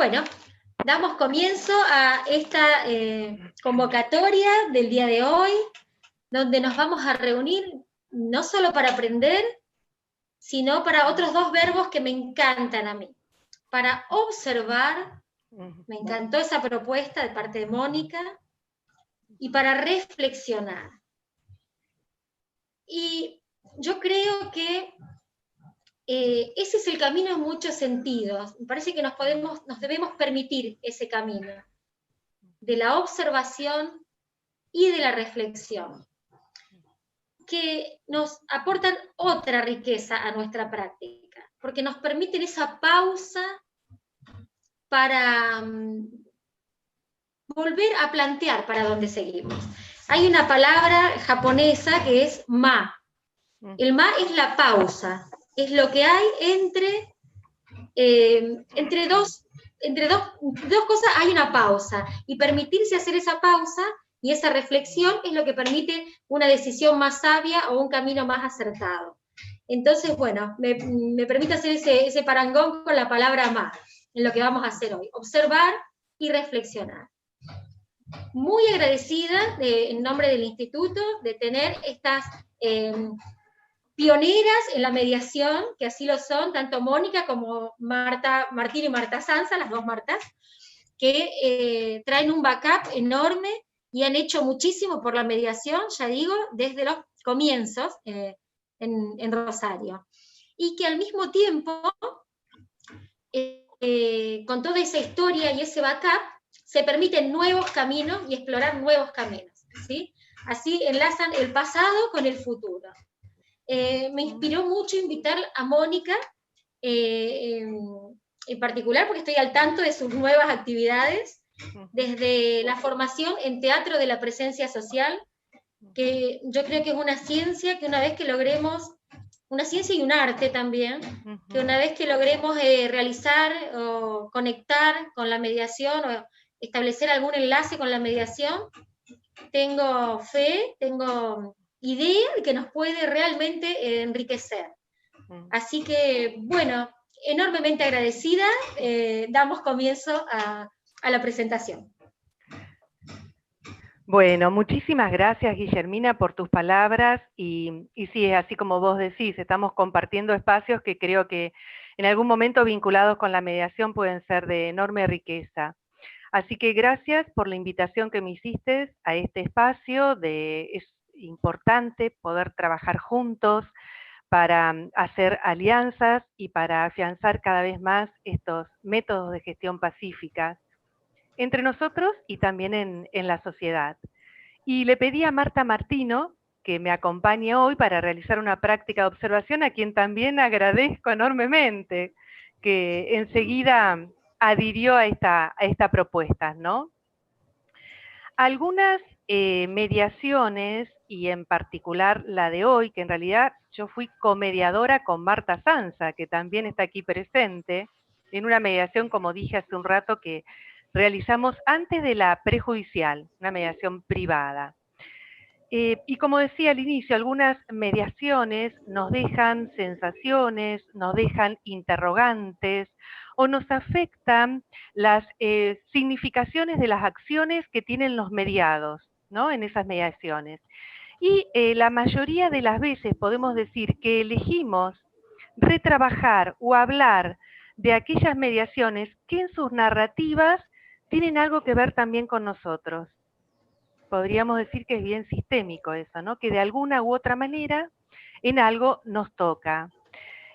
Bueno, damos comienzo a esta convocatoria del día de hoy, donde nos vamos a reunir no solo para aprender, sino para otros dos verbos que me encantan a mí. Para observar, me encantó esa propuesta de parte de Mónica, y para reflexionar. Y yo creo que ese es el camino en muchos sentidos. Me parece que nos debemos permitir ese camino de la observación y de la reflexión, que nos aportan otra riqueza a nuestra práctica, porque nos permiten esa pausa para volver a plantear para dónde seguimos. Hay una palabra japonesa que es ma. El ma es la pausa, es lo que hay entre dos cosas, hay una pausa, y permitirse hacer esa pausa y esa reflexión es lo que permite una decisión más sabia o un camino más acertado. Entonces, bueno, me permite hacer ese parangón con la palabra más, en lo que vamos a hacer hoy, observar y reflexionar. Muy agradecida en nombre del Instituto de tener estas pioneras en la mediación, que así lo son, tanto Mónica como Martín y Marta Sanza, las dos Martas, que traen un backup enorme y han hecho muchísimo por la mediación, ya digo, desde los comienzos en Rosario. Y que al mismo tiempo, con toda esa historia y ese backup, se permiten nuevos caminos y explorar nuevos caminos, ¿sí? Así enlazan el pasado con el futuro. Me inspiró mucho invitar a Mónica, en particular porque estoy al tanto de sus nuevas actividades, desde la formación en teatro de la presencia social, que yo creo que es una ciencia que una vez que logremos, una ciencia y un arte también, que una vez que logremos realizar o conectar con la mediación o establecer algún enlace con la mediación, tengo fe, tengo idea de que nos puede realmente enriquecer. Así que, bueno, enormemente agradecida, damos comienzo a la presentación. Bueno, muchísimas gracias, Guillermina, por tus palabras, y sí, es así como vos decís, estamos compartiendo espacios que creo que en algún momento vinculados con la mediación pueden ser de enorme riqueza. Así que gracias por la invitación que me hiciste a este espacio. Es importante poder trabajar juntos para hacer alianzas y para afianzar cada vez más estos métodos de gestión pacífica entre nosotros y también en la sociedad. Y le pedí a Marta Martino que me acompañe hoy para realizar una práctica de observación, a quien también agradezco enormemente, que enseguida adhirió a esta propuesta, ¿no? Algunas mediaciones, y en particular la de hoy, que en realidad yo fui comediadora con Marta Sanza, que también está aquí presente, en una mediación, como dije hace un rato, que realizamos antes de la prejudicial, una mediación privada. Y como decía al inicio, algunas mediaciones nos dejan sensaciones, nos dejan interrogantes o nos afectan las significaciones de las acciones que tienen los mediados, ¿no? En esas mediaciones. Y la mayoría de las veces podemos decir que elegimos retrabajar o hablar de aquellas mediaciones que en sus narrativas tienen algo que ver también con nosotros. Podríamos decir que es bien sistémico eso, ¿no? Que de alguna u otra manera en algo nos toca.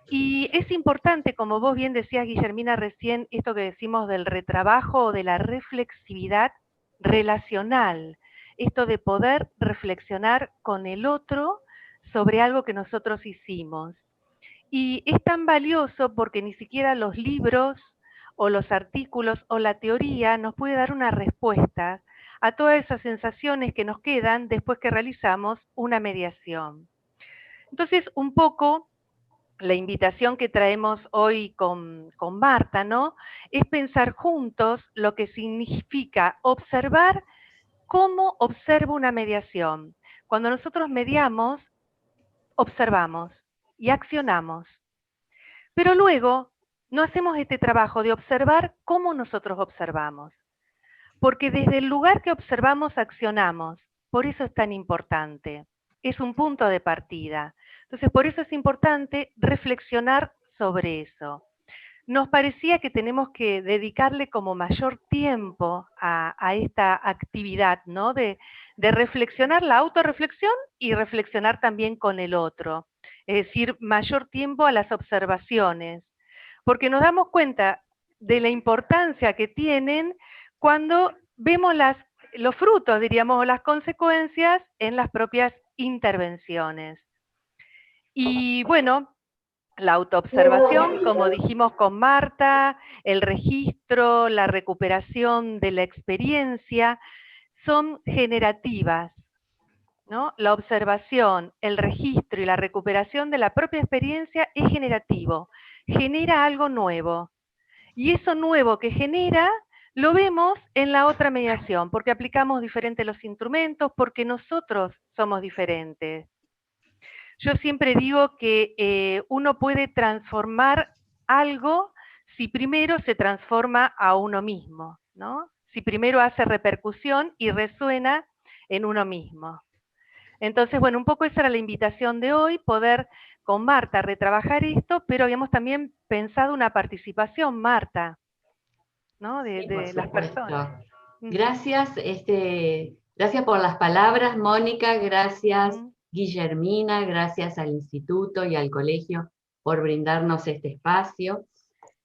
Y es importante, como vos bien decías, Guillermina, recién, esto que decimos del retrabajo o de la reflexividad relacional, esto de poder reflexionar con el otro sobre algo que nosotros hicimos. Y es tan valioso porque ni siquiera los libros o los artículos o la teoría nos puede dar una respuesta a todas esas sensaciones que nos quedan después que realizamos una mediación. Entonces, un poco la invitación que traemos hoy con Marta, ¿no? Es pensar juntos lo que significa observar cómo observo una mediación. Cuando nosotros mediamos, observamos y accionamos. Pero luego no hacemos este trabajo de observar cómo nosotros observamos. Porque desde el lugar que observamos accionamos. Por eso es tan importante. Es un punto de partida. Entonces, por eso es importante reflexionar sobre eso. Nos parecía que tenemos que dedicarle como mayor tiempo a esta actividad, ¿no? De reflexionar, la autorreflexión y reflexionar también con el otro. Es decir, mayor tiempo a las observaciones, porque nos damos cuenta de la importancia que tienen cuando vemos los frutos, diríamos, o las consecuencias en las propias intervenciones. Y bueno, la autoobservación, como dijimos con Marta, el registro, la recuperación de la experiencia, son generativas, ¿no? La observación, el registro y la recuperación de la propia experiencia es generativo, genera algo nuevo. Y eso nuevo que genera, lo vemos en la otra mediación, porque aplicamos diferentes los instrumentos, porque nosotros somos diferentes. Yo siempre digo que uno puede transformar algo si primero se transforma a uno mismo, ¿no? Si primero hace repercusión y resuena en uno mismo. Entonces, bueno, un poco esa era la invitación de hoy, poder con Marta retrabajar esto, pero habíamos también pensado una participación, Marta, ¿no? De las personas. Gracias, gracias por las palabras, Mónica, gracias Guillermina, gracias al instituto y al colegio por brindarnos este espacio.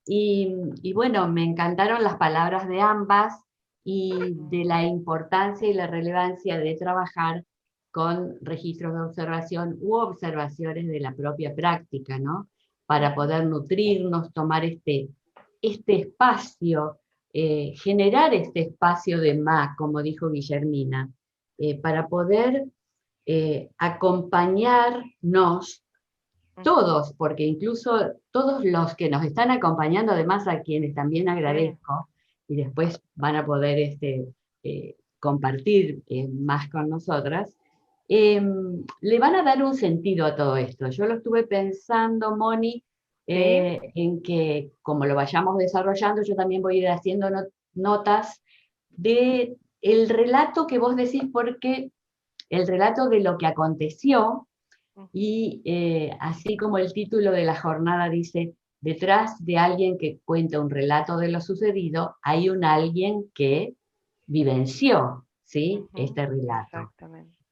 Y bueno, me encantaron las palabras de ambas y de la importancia y la relevancia de trabajar con registros de observación u observaciones de la propia práctica, ¿no? Para poder nutrirnos, tomar este espacio, generar este espacio de como dijo Guillermina, para poder acompañarnos todos, porque incluso todos los que nos están acompañando, además a quienes también agradezco, y después van a poder compartir más con nosotras, le van a dar un sentido a todo esto. Yo lo estuve pensando, Moni, en que como lo vayamos desarrollando, yo también voy a ir haciendo notas de el relato que vos decís, porque el relato de lo que aconteció, y así como el título de la jornada dice, detrás de alguien que cuenta un relato de lo sucedido, hay un alguien que vivenció, ¿sí? Este relato,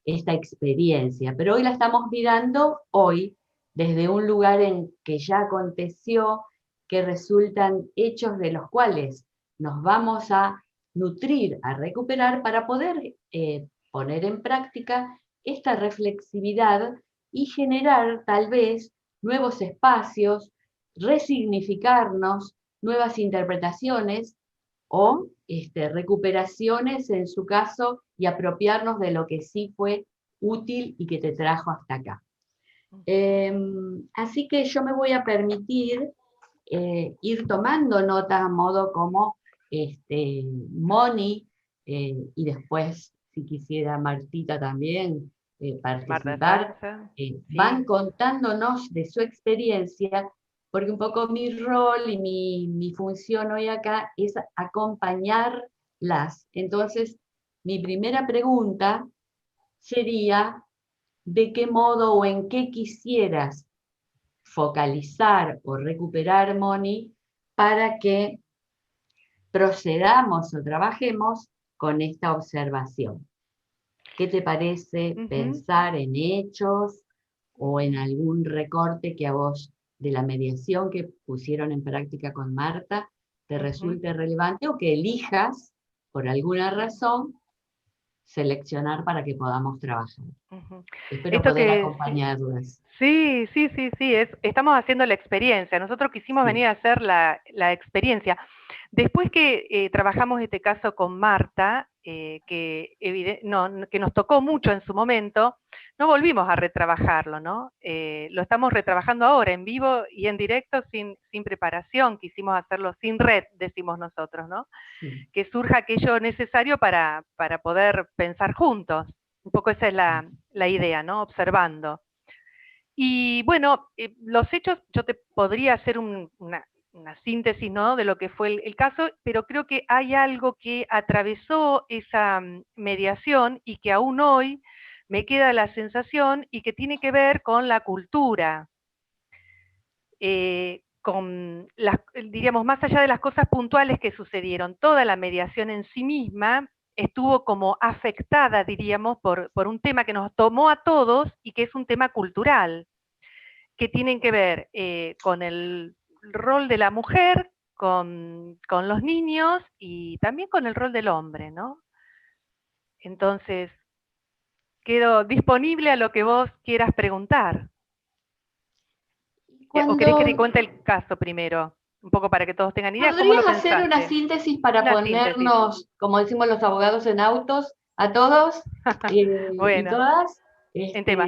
esta experiencia. Pero hoy la estamos mirando hoy, desde un lugar en que ya aconteció, que resultan hechos de los cuales nos vamos a nutrir, a recuperar, para poder poner en práctica esta reflexividad y generar tal vez nuevos espacios, resignificarnos, nuevas interpretaciones o recuperaciones en su caso, y apropiarnos de lo que sí fue útil y que te trajo hasta acá. Así que yo me voy a permitir ir tomando notas a modo como Moni, y después, si quisiera Martita también participar, van contándonos de su experiencia, porque un poco mi rol y mi función hoy acá es acompañarlas. Entonces, mi primera pregunta sería, ¿de qué modo o en qué quisieras focalizar o recuperar, Moni, para que procedamos o trabajemos con esta observación? ¿Qué te parece pensar en hechos o en algún recorte que a vos de la mediación que pusieron en práctica con Marta te resulte relevante, o que elijas por alguna razón seleccionar para que podamos trabajar? Espero poder acompañarlas. Sí, estamos haciendo la experiencia. Nosotros quisimos venir a hacer la experiencia. Después que trabajamos este caso con Marta, que nos tocó mucho en su momento, no volvimos a retrabajarlo, ¿no? Lo estamos retrabajando ahora en vivo y en directo, sin preparación. Quisimos hacerlo sin red, decimos nosotros, ¿no? Sí. Que surja aquello necesario para poder pensar juntos. Un poco esa es la idea, ¿no? Observando. Y bueno, los hechos, yo te podría hacer una una síntesis, ¿no?, de lo que fue el caso, pero creo que hay algo que atravesó esa mediación y que aún hoy me queda la sensación y que tiene que ver con la cultura, con las, diríamos, más allá de las cosas puntuales que sucedieron, toda la mediación en sí misma estuvo como afectada, diríamos, por un tema que nos tomó a todos y que es un tema cultural, que tienen que ver con el rol de la mujer, con los niños y también con el rol del hombre, ¿no? Entonces, quedo disponible a lo que vos quieras preguntar. ¿O querés que te cuente el caso primero? Un poco para que todos tengan idea. ¿Cómo lo pensaste? ¿Podrías hacer una síntesis para una ponernos, síntesis, como decimos los abogados, en autos a todos bueno, y todas? En tema.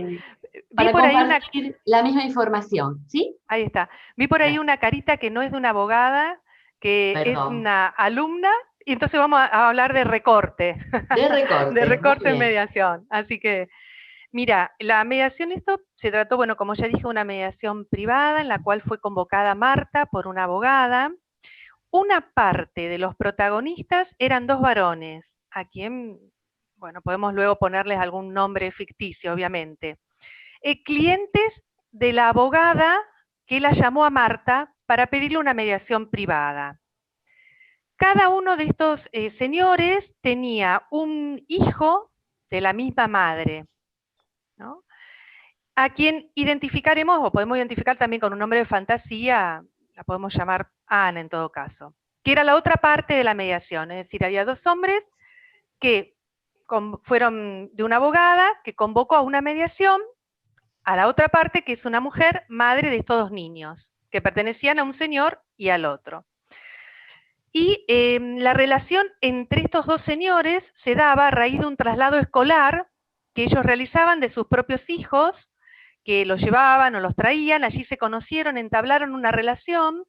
Para por compartir la misma información, ¿sí? Ahí está. Vi por ahí una carita que no es de una abogada, que es una alumna, y entonces vamos a hablar de recorte. De recorte. De recorte en mediación. Así que, mira, la mediación, esto se trató, bueno, como ya dije, una mediación privada en la cual fue convocada Marta por una abogada. Una parte de los protagonistas eran dos varones, a quien, bueno, podemos luego ponerles algún nombre ficticio, obviamente. Clientes de la abogada que la llamó a Marta para pedirle una mediación privada. Cada uno de estos señores tenía un hijo de la misma madre, ¿no?, a quien identificaremos, o podemos identificar también con un nombre de fantasía, la podemos llamar Ana en todo caso, que era la otra parte de la mediación, es decir, había dos hombres que fueron de una abogada que convocó a una mediación a la otra parte, que es una mujer, madre de estos dos niños, que pertenecían a un señor y al otro. Y la relación entre estos dos señores se daba a raíz de un traslado escolar que ellos realizaban de sus propios hijos, que los llevaban o los traían, allí se conocieron, entablaron una relación,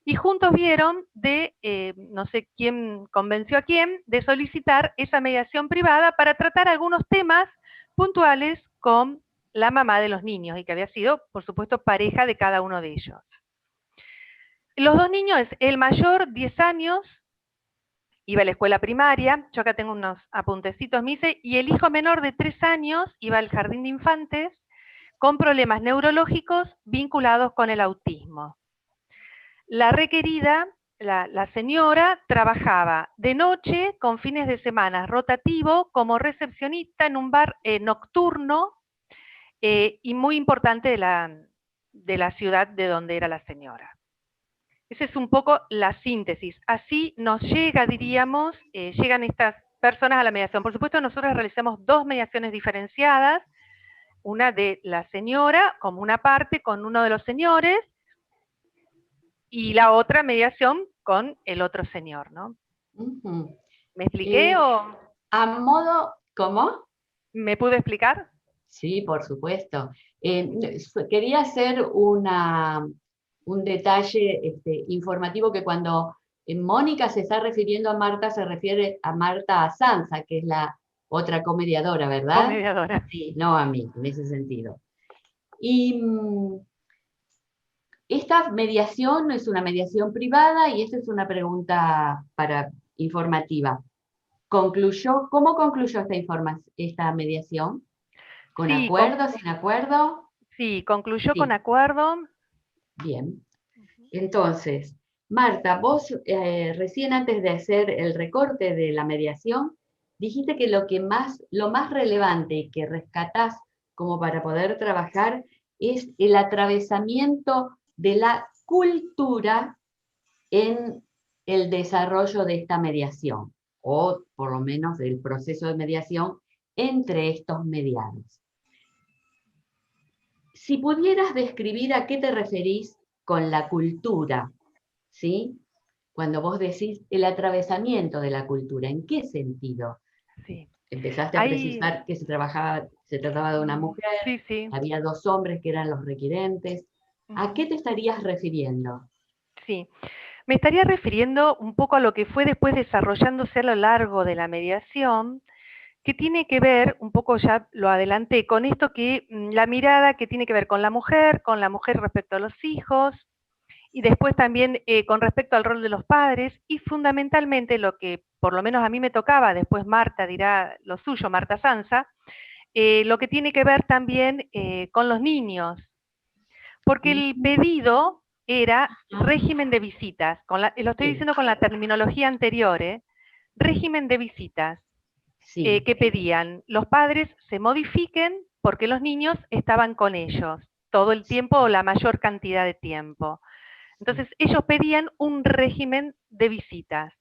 y juntos vieron de, no sé quién convenció a quién, de solicitar esa mediación privada para tratar algunos temas puntuales con la mamá de los niños, y que había sido, por supuesto, pareja de cada uno de ellos. Los dos niños, el mayor, 10 años, iba a la escuela primaria, yo acá tengo unos apuntecitos, me dice, y el hijo menor de 3 años iba al jardín de infantes con problemas neurológicos vinculados con el autismo. La requerida, la señora, trabajaba de noche con fines de semana rotativo como recepcionista en un bar nocturno y muy importante de la ciudad de donde era la señora. Esa es un poco la síntesis. Así nos llega, diríamos, llegan estas personas a la mediación. Por supuesto, nosotros realizamos dos mediaciones diferenciadas, una de la señora como una parte con uno de los señores, y la otra mediación con el otro señor, ¿no? ¿Me expliqué o...? A modo, ¿cómo? ¿Me pude explicar? Sí, por supuesto. Quería hacer un detalle informativo, que cuando Mónica se está refiriendo a Marta, se refiere a Marta Sanza, que es la otra comediadora, ¿verdad? Comediadora. Sí, no a mí, en ese sentido. Y esta mediación es una mediación privada, y esta es una pregunta informativa. ¿Cómo concluyó esta mediación? ¿Con acuerdo, sin acuerdo? Sí, concluyó con acuerdo. Bien. Entonces, Marta, vos recién, antes de hacer el recorte de la mediación, dijiste que lo más relevante y que rescatás como para poder trabajar es el atravesamiento de la cultura en el desarrollo de esta mediación, o por lo menos del proceso de mediación entre estos mediados. Si pudieras describir a qué te referís con la cultura, ¿sí? Cuando vos decís el atravesamiento de la cultura, ¿en qué sentido? Sí. Empezaste a precisar que se trataba de una mujer, sí. Había dos hombres que eran los requerentes. ¿A qué te estarías refiriendo? Sí, me estaría refiriendo un poco a lo que fue después desarrollándose a lo largo de la mediación, que tiene que ver, un poco ya lo adelanté, con esto que la mirada que tiene que ver con la mujer respecto a los hijos, y después también con respecto al rol de los padres, y fundamentalmente lo que por lo menos a mí me tocaba, después Marta dirá lo suyo, Marta Sanza, lo que tiene que ver también con los niños, porque el pedido era régimen de visitas, lo estoy diciendo con la terminología anterior, régimen de visitas, que pedían los padres se modifiquen porque los niños estaban con ellos todo el tiempo o la mayor cantidad de tiempo. Entonces ellos pedían un régimen de visitas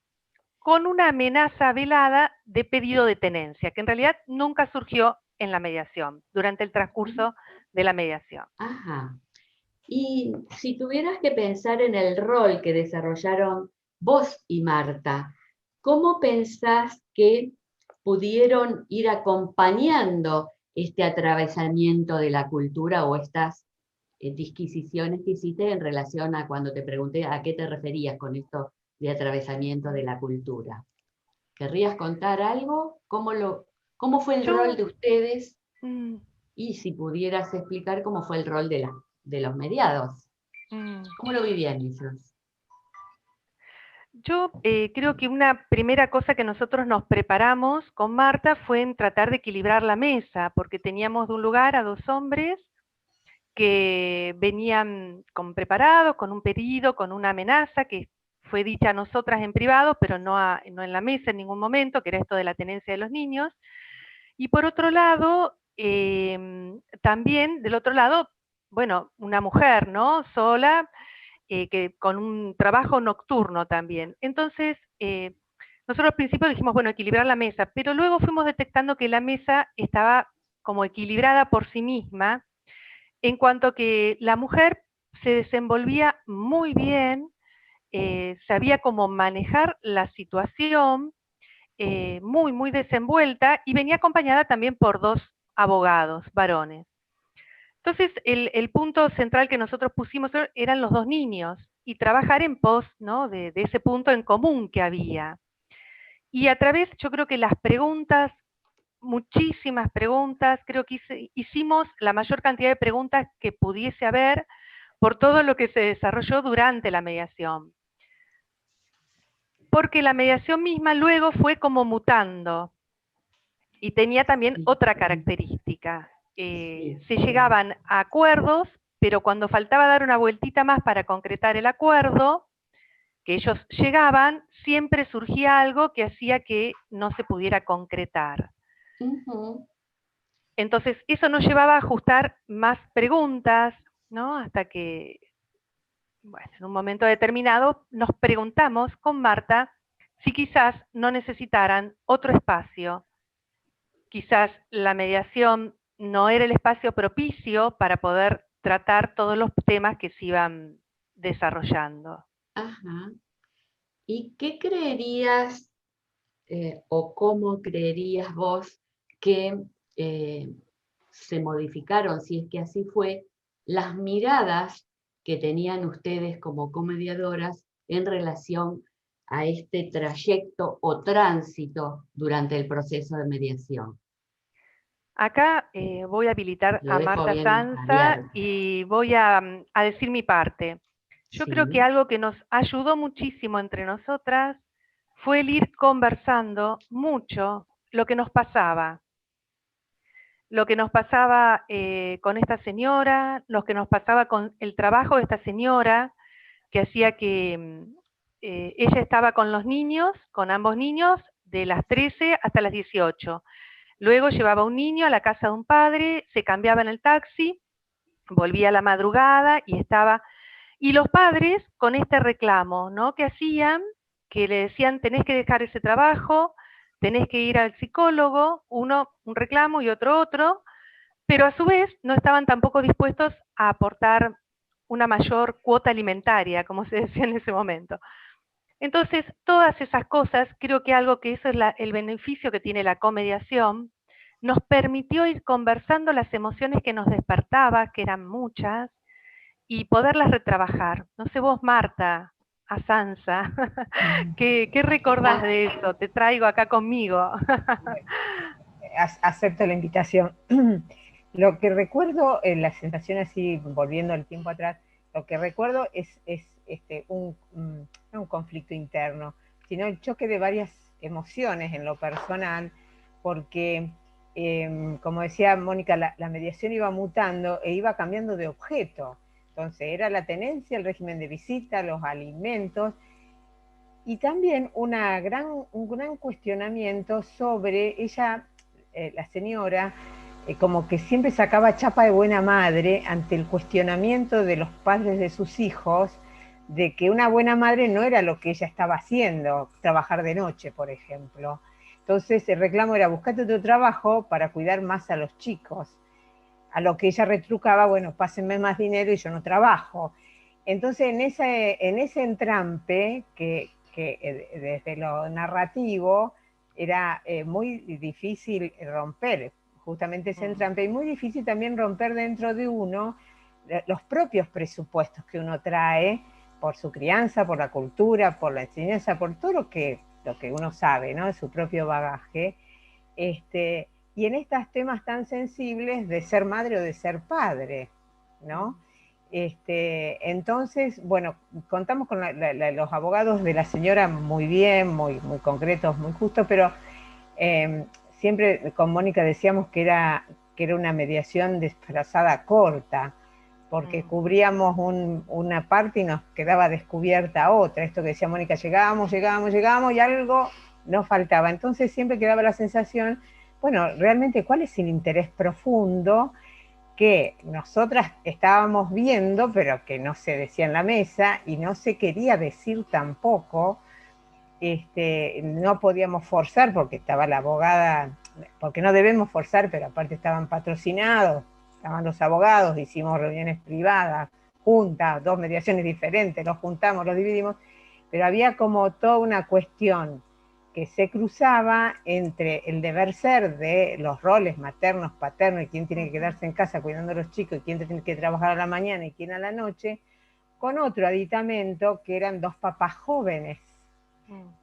con una amenaza velada de pedido de tenencia, que en realidad nunca surgió en la mediación, durante el transcurso de la mediación. Ajá. Y si tuvieras que pensar en el rol que desarrollaron vos y Marta, ¿cómo pensás que pudieron ir acompañando este atravesamiento de la cultura o estas disquisiciones que hiciste en relación a cuando te pregunté a qué te referías con esto de atravesamiento de la cultura? ¿Querrías contar algo? ¿Cómo fue el rol de ustedes? Y si pudieras explicar cómo fue el rol de los mediados. ¿Cómo lo vivían ellos? Yo creo que una primera cosa que nosotros nos preparamos con Marta fue en tratar de equilibrar la mesa, porque teníamos de un lugar a 2 hombres que venían preparados, con un pedido, con una amenaza que fue dicha a nosotras en privado, pero no en la mesa en ningún momento, que era esto de la tenencia de los niños. Y por otro lado, también del otro lado, bueno, una mujer, ¿no? Sola, que con un trabajo nocturno también. Entonces, nosotros al principio dijimos, bueno, equilibrar la mesa, pero luego fuimos detectando que la mesa estaba como equilibrada por sí misma, en cuanto que la mujer se desenvolvía muy bien, sabía cómo manejar la situación, muy, muy desenvuelta, y venía acompañada también por 2 abogados, varones. Entonces, el punto central que nosotros pusimos eran los 2 niños, y trabajar en pos, ¿no?, de ese punto en común que había. Y a través, yo creo que las preguntas, muchísimas preguntas, creo que hicimos la mayor cantidad de preguntas que pudiese haber por todo lo que se desarrolló durante la mediación. Porque la mediación misma luego fue como mutando y tenía también otra característica. Se llegaban a acuerdos, pero cuando faltaba dar una vueltita más para concretar el acuerdo, que ellos llegaban, siempre surgía algo que hacía que no se pudiera concretar. Entonces, eso nos llevaba a ajustar más preguntas, ¿no? Hasta que, bueno, en un momento determinado nos preguntamos con Marta si quizás no necesitaran otro espacio. Quizás la mediación no era el espacio propicio para poder tratar todos los temas que se iban desarrollando. Ajá. ¿Y qué creerías o cómo creerías vos que se modificaron, si es que así fue, las miradas que tenían ustedes como comediadoras en relación a este trayecto o tránsito durante el proceso de mediación? Acá voy a habilitar a Marta Sanza y voy a decir mi parte. Yo creo que algo que nos ayudó muchísimo entre nosotras fue el ir conversando mucho lo que nos pasaba. Lo que nos pasaba con esta señora, lo que nos pasaba con el trabajo de esta señora, que hacía que ella estaba con los niños, con ambos niños, de las 13 hasta las 18. Luego llevaba un niño a la casa de un padre, se cambiaba en el taxi, volvía a la madrugada y estaba... Y los padres con este reclamo, ¿no?, que hacían, que le decían, tenés que dejar ese trabajo, tenés que ir al psicólogo, uno un reclamo y otro, pero a su vez no estaban tampoco dispuestos a aportar una mayor cuota alimentaria, como se decía en ese momento. Entonces, todas esas cosas, creo que algo que eso es el beneficio que tiene la comediación, nos permitió ir conversando las emociones que nos despertaba, que eran muchas, y poderlas retrabajar. No sé vos, Marta, a Sanza, ¿qué recordás de eso? Te traigo acá conmigo. Acepto la invitación. Lo que recuerdo, la sensación así, volviendo el tiempo atrás, lo que recuerdo es no un conflicto interno, sino el choque de varias emociones en lo personal, porque, como decía Mónica, la mediación iba mutando e iba cambiando de objeto. Entonces era la tenencia, el régimen de visita, los alimentos, y también un gran cuestionamiento sobre ella, la señora, como que siempre sacaba chapa de buena madre ante el cuestionamiento de los padres de sus hijos, de que una buena madre no era lo que ella estaba haciendo, trabajar de noche, por ejemplo. Entonces el reclamo era: buscate otro trabajo para cuidar más a los chicos. A lo que ella retrucaba: bueno, pásenme más dinero y yo no trabajo. Entonces en ese entrampe que desde lo narrativo era muy difícil romper justamente ese entrampe, y muy difícil también romper dentro de uno los propios presupuestos que uno trae por su crianza, por la cultura, por la enseñanza, por todo lo que uno sabe, ¿no? De su propio bagaje. Y en estos temas tan sensibles de ser madre o de ser padre, ¿no? Entonces, bueno, contamos con los abogados de la señora muy bien, muy concretos, muy justos, pero siempre con Mónica decíamos que era una mediación disfrazada corta, porque cubríamos una parte y nos quedaba descubierta otra. Esto que decía Mónica: llegábamos y algo nos faltaba. Entonces siempre quedaba la sensación, bueno, realmente, ¿cuál es el interés profundo que nosotras estábamos viendo, pero que no se decía en la mesa y no se quería decir tampoco? No podíamos forzar porque estaba la abogada, porque no debemos forzar, pero aparte estaban patrocinados, estaban los abogados, hicimos reuniones privadas, juntas, 2 mediaciones diferentes, los juntamos, los dividimos, pero había como toda una cuestión que se cruzaba entre el deber ser de los roles maternos, paternos, y quién tiene que quedarse en casa cuidando a los chicos, y quién tiene que trabajar a la mañana y quién a la noche, con otro aditamento que eran 2 papás jóvenes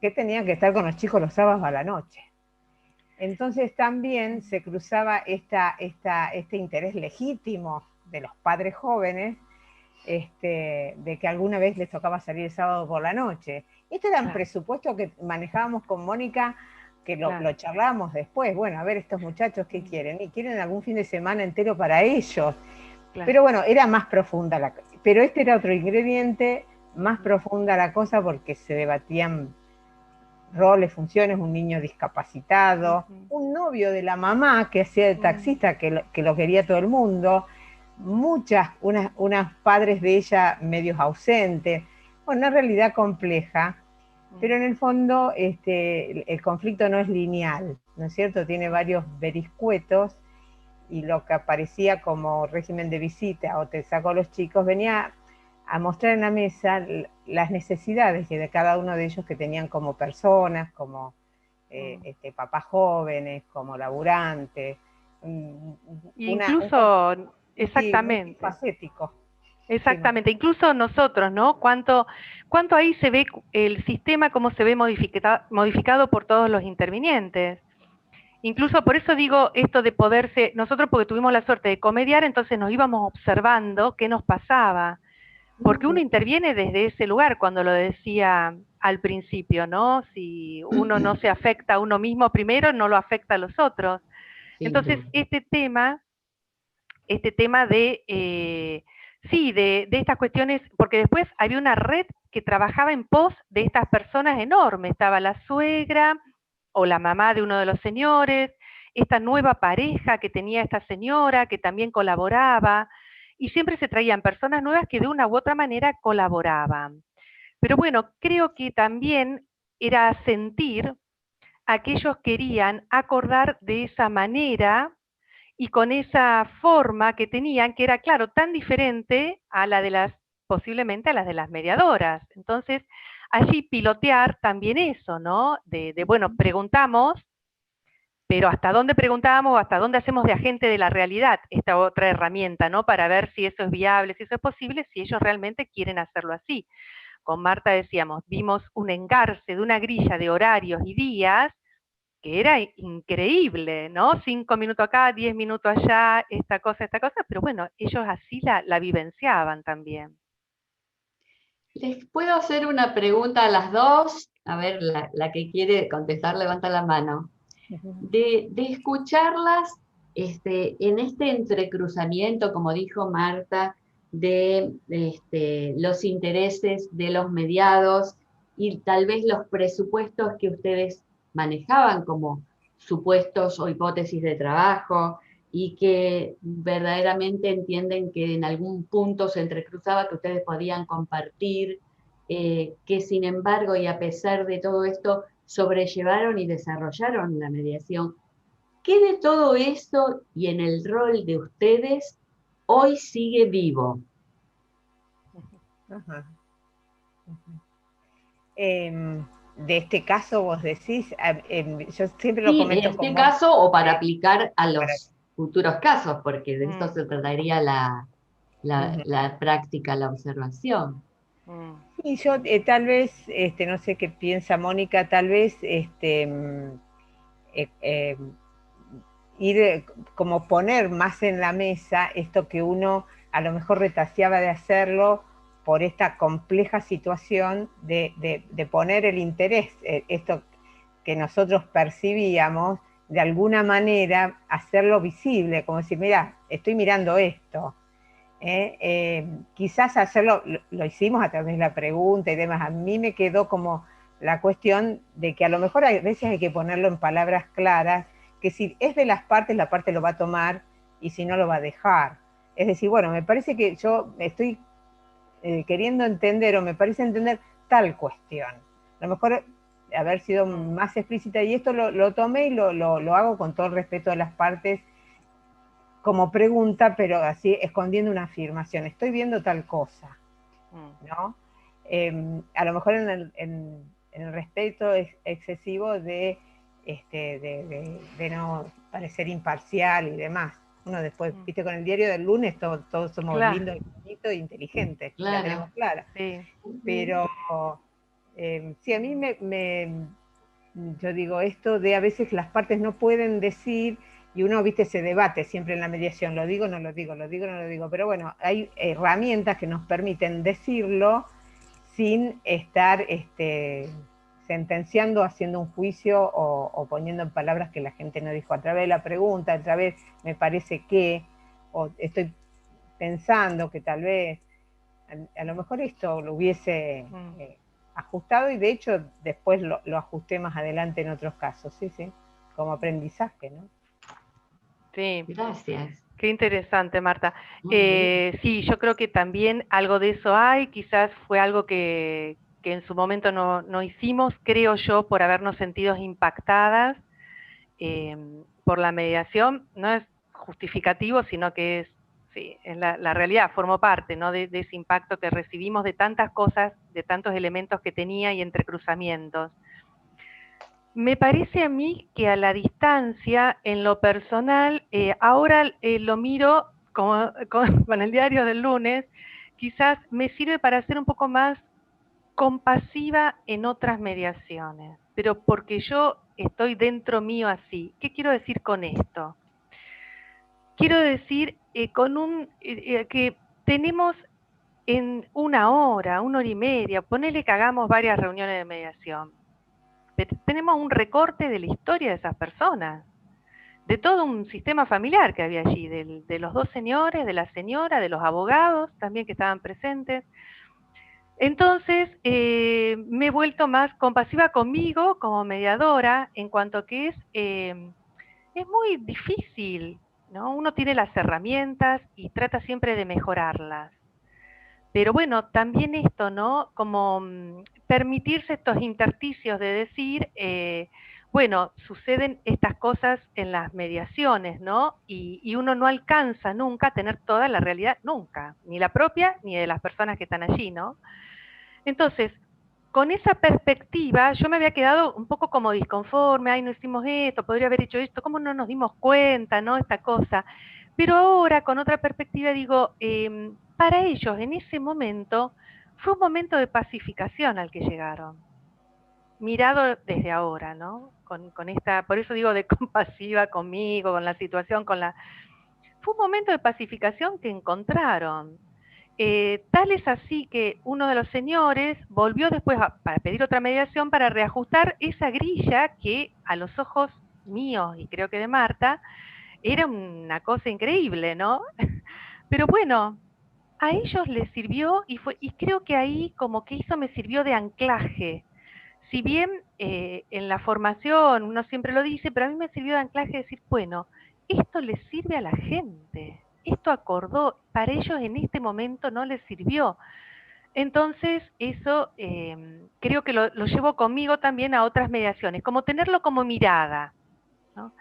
que tenían que estar con los chicos los sábados a la noche. Entonces también se cruzaba este interés legítimo de los padres jóvenes, de que alguna vez les tocaba salir el sábado por la noche. Este era un presupuesto que manejábamos con Mónica, que lo charlábamos después. Bueno, a ver, estos muchachos, ¿qué quieren? Y quieren algún fin de semana entero para ellos. Pero bueno, era más profunda la cosa. Pero este era otro ingrediente, más profunda la cosa, porque se debatían roles, funciones, un niño discapacitado, un novio de la mamá que hacía de taxista, que lo quería todo el mundo, unas padres de ella medios ausentes. Bueno, una realidad compleja, pero en el fondo el conflicto no es lineal, ¿no es cierto? Tiene varios vericuetos, y lo que aparecía como régimen de visita o te saco a los chicos venía a mostrar en la mesa las necesidades de cada uno de ellos, que tenían como personas, como papás jóvenes, como laburantes. Incluso, exactamente. Multifacético. Exactamente, sí. Incluso nosotros, ¿no? ¿Cuánto ahí se ve el sistema, cómo se ve modificado por todos los intervinientes? Incluso por eso digo esto de poderse, nosotros porque tuvimos la suerte de comediar, entonces nos íbamos observando qué nos pasaba, porque uno interviene desde ese lugar, cuando lo decía al principio, ¿no? Si uno no se afecta a uno mismo primero, no lo afecta a los otros. Entonces, este tema de estas cuestiones, porque después había una red que trabajaba en pos de estas personas enormes, estaba la suegra o la mamá de uno de los señores, esta nueva pareja que tenía esta señora que también colaboraba, y siempre se traían personas nuevas que de una u otra manera colaboraban. Pero bueno, creo que también era sentir a que ellos querían acordar de esa manera y con esa forma que tenían, que era, claro, tan diferente a la de posiblemente a las de las mediadoras. Entonces, allí pilotear también eso, ¿no? Bueno, preguntamos, pero ¿hasta dónde preguntamos? ¿Hasta dónde hacemos de agente de la realidad esta otra herramienta, ¿no? Para ver si eso es viable, si eso es posible, si ellos realmente quieren hacerlo así. Con Marta decíamos, vimos un engarce de una grilla de horarios y días que era increíble, ¿no? 5 minutos acá, 10 minutos allá, esta cosa, pero bueno, ellos así la vivenciaban también. Les puedo hacer una pregunta a las dos. A ver, la que quiere contestar, levanta la mano. De escucharlas en este entrecruzamiento, como dijo Marta, de los intereses de los mediados y tal vez los presupuestos que ustedes manejaban como supuestos o hipótesis de trabajo, y que verdaderamente entienden que en algún punto se entrecruzaba que ustedes podían compartir, que sin embargo y a pesar de todo esto sobrellevaron y desarrollaron la mediación. ¿Qué de todo eso y en el rol de ustedes hoy sigue vivo? Ajá. De este caso vos decís, yo siempre lo comento en este como, caso o para aplicar a los futuros casos, porque de esto se trataría la práctica, la observación. Sí, yo tal vez, no sé qué piensa Mónica, tal vez ir como poner más en la mesa esto que uno a lo mejor retaseaba de hacerlo por esta compleja situación de poner el interés, esto que nosotros percibíamos, de alguna manera hacerlo visible, como decir, mira, estoy mirando esto. Quizás hacerlo, lo hicimos a través de la pregunta y demás. A mí me quedó como la cuestión de que a lo mejor a veces hay que ponerlo en palabras claras, que si es de las partes, la parte lo va a tomar y si no lo va a dejar. Es decir, bueno, me parece que yo estoy queriendo entender o me parece entender tal cuestión. A lo mejor haber sido más explícita y esto lo tomé y lo hago con todo el respeto de las partes como pregunta, pero así escondiendo una afirmación. Estoy viendo tal cosa, ¿no? A lo mejor en el respeto excesivo de no parecer imparcial y demás. Uno después, viste, con el diario del lunes todos somos lindos y bonitos e inteligentes, la tenemos clara. Sí. Pero sí, a mí yo digo esto de a veces las partes no pueden decir, y uno, viste, se debate siempre en la mediación, lo digo, no lo digo, lo digo, no lo digo, pero bueno, hay herramientas que nos permiten decirlo sin estar sentenciando, haciendo un juicio o poniendo en palabras que la gente no dijo. A través de la pregunta, a través me parece que, o estoy pensando que tal vez, a lo mejor esto lo hubiese ajustado y de hecho después lo ajusté más adelante en otros casos, sí, como aprendizaje, ¿no? Sí. Gracias. Qué interesante, Marta. Sí, yo creo que también algo de eso hay, quizás fue algo que en su momento no hicimos, creo yo, por habernos sentido impactadas por la mediación. No es justificativo, sino que es la realidad, formó parte, ¿no?, de ese impacto que recibimos de tantas cosas, de tantos elementos que tenía y entrecruzamientos. Me parece a mí que a la distancia, en lo personal, ahora lo miro con el diario del lunes, quizás me sirve para ser un poco más compasiva en otras mediaciones, pero porque yo estoy dentro mío así. ¿Qué quiero decir con esto? Quiero decir que tenemos en una hora y media, ponele que hagamos varias reuniones de mediación. Tenemos un recorte de la historia de esas personas, de todo un sistema familiar que había allí, de los dos señores, de la señora, de los abogados también que estaban presentes. Entonces, me he vuelto más compasiva conmigo como mediadora, en cuanto que es muy difícil, ¿no? Uno tiene las herramientas y trata siempre de mejorarlas. Pero bueno, también esto, ¿no? Como permitirse estos intersticios de decir, bueno, suceden estas cosas en las mediaciones, ¿no? Y uno no alcanza nunca a tener toda la realidad, nunca, ni la propia ni de las personas que están allí, ¿no? Entonces, con esa perspectiva, yo me había quedado un poco como disconforme, ay, no hicimos esto, podría haber hecho esto, ¿cómo no nos dimos cuenta, no? Esta cosa. Pero ahora, con otra perspectiva, digo, para ellos, en ese momento, fue un momento de pacificación al que llegaron. Mirado desde ahora, ¿no? Con esta, por eso digo de compasiva conmigo, con la situación, fue un momento de pacificación que encontraron. tal es así que uno de los señores volvió después para pedir otra mediación para reajustar esa grilla que a los ojos míos y creo que de Marta era una cosa increíble, ¿no? Pero bueno, a ellos les sirvió y creo que ahí como que eso me sirvió de anclaje. Si bien en la formación uno siempre lo dice, pero a mí me sirvió de anclaje decir, bueno, esto les sirve a la gente, esto acordó, para ellos en este momento no les sirvió. Entonces eso creo que lo llevo conmigo también a otras mediaciones, como tenerlo como mirada, ¿no?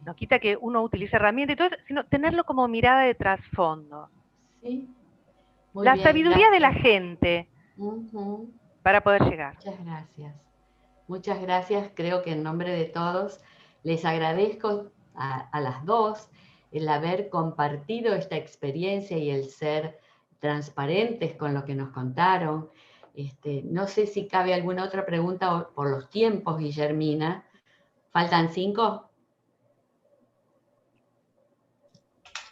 No quita que uno utilice herramientas y todo eso, sino tenerlo como mirada de trasfondo. Sí. La bien, sabiduría de la gente para poder llegar. Muchas gracias. Muchas gracias. Creo que en nombre de todos les agradezco a las dos el haber compartido esta experiencia y el ser transparentes con lo que nos contaron. No sé si cabe alguna otra pregunta por los tiempos, Guillermina. ¿Faltan 5?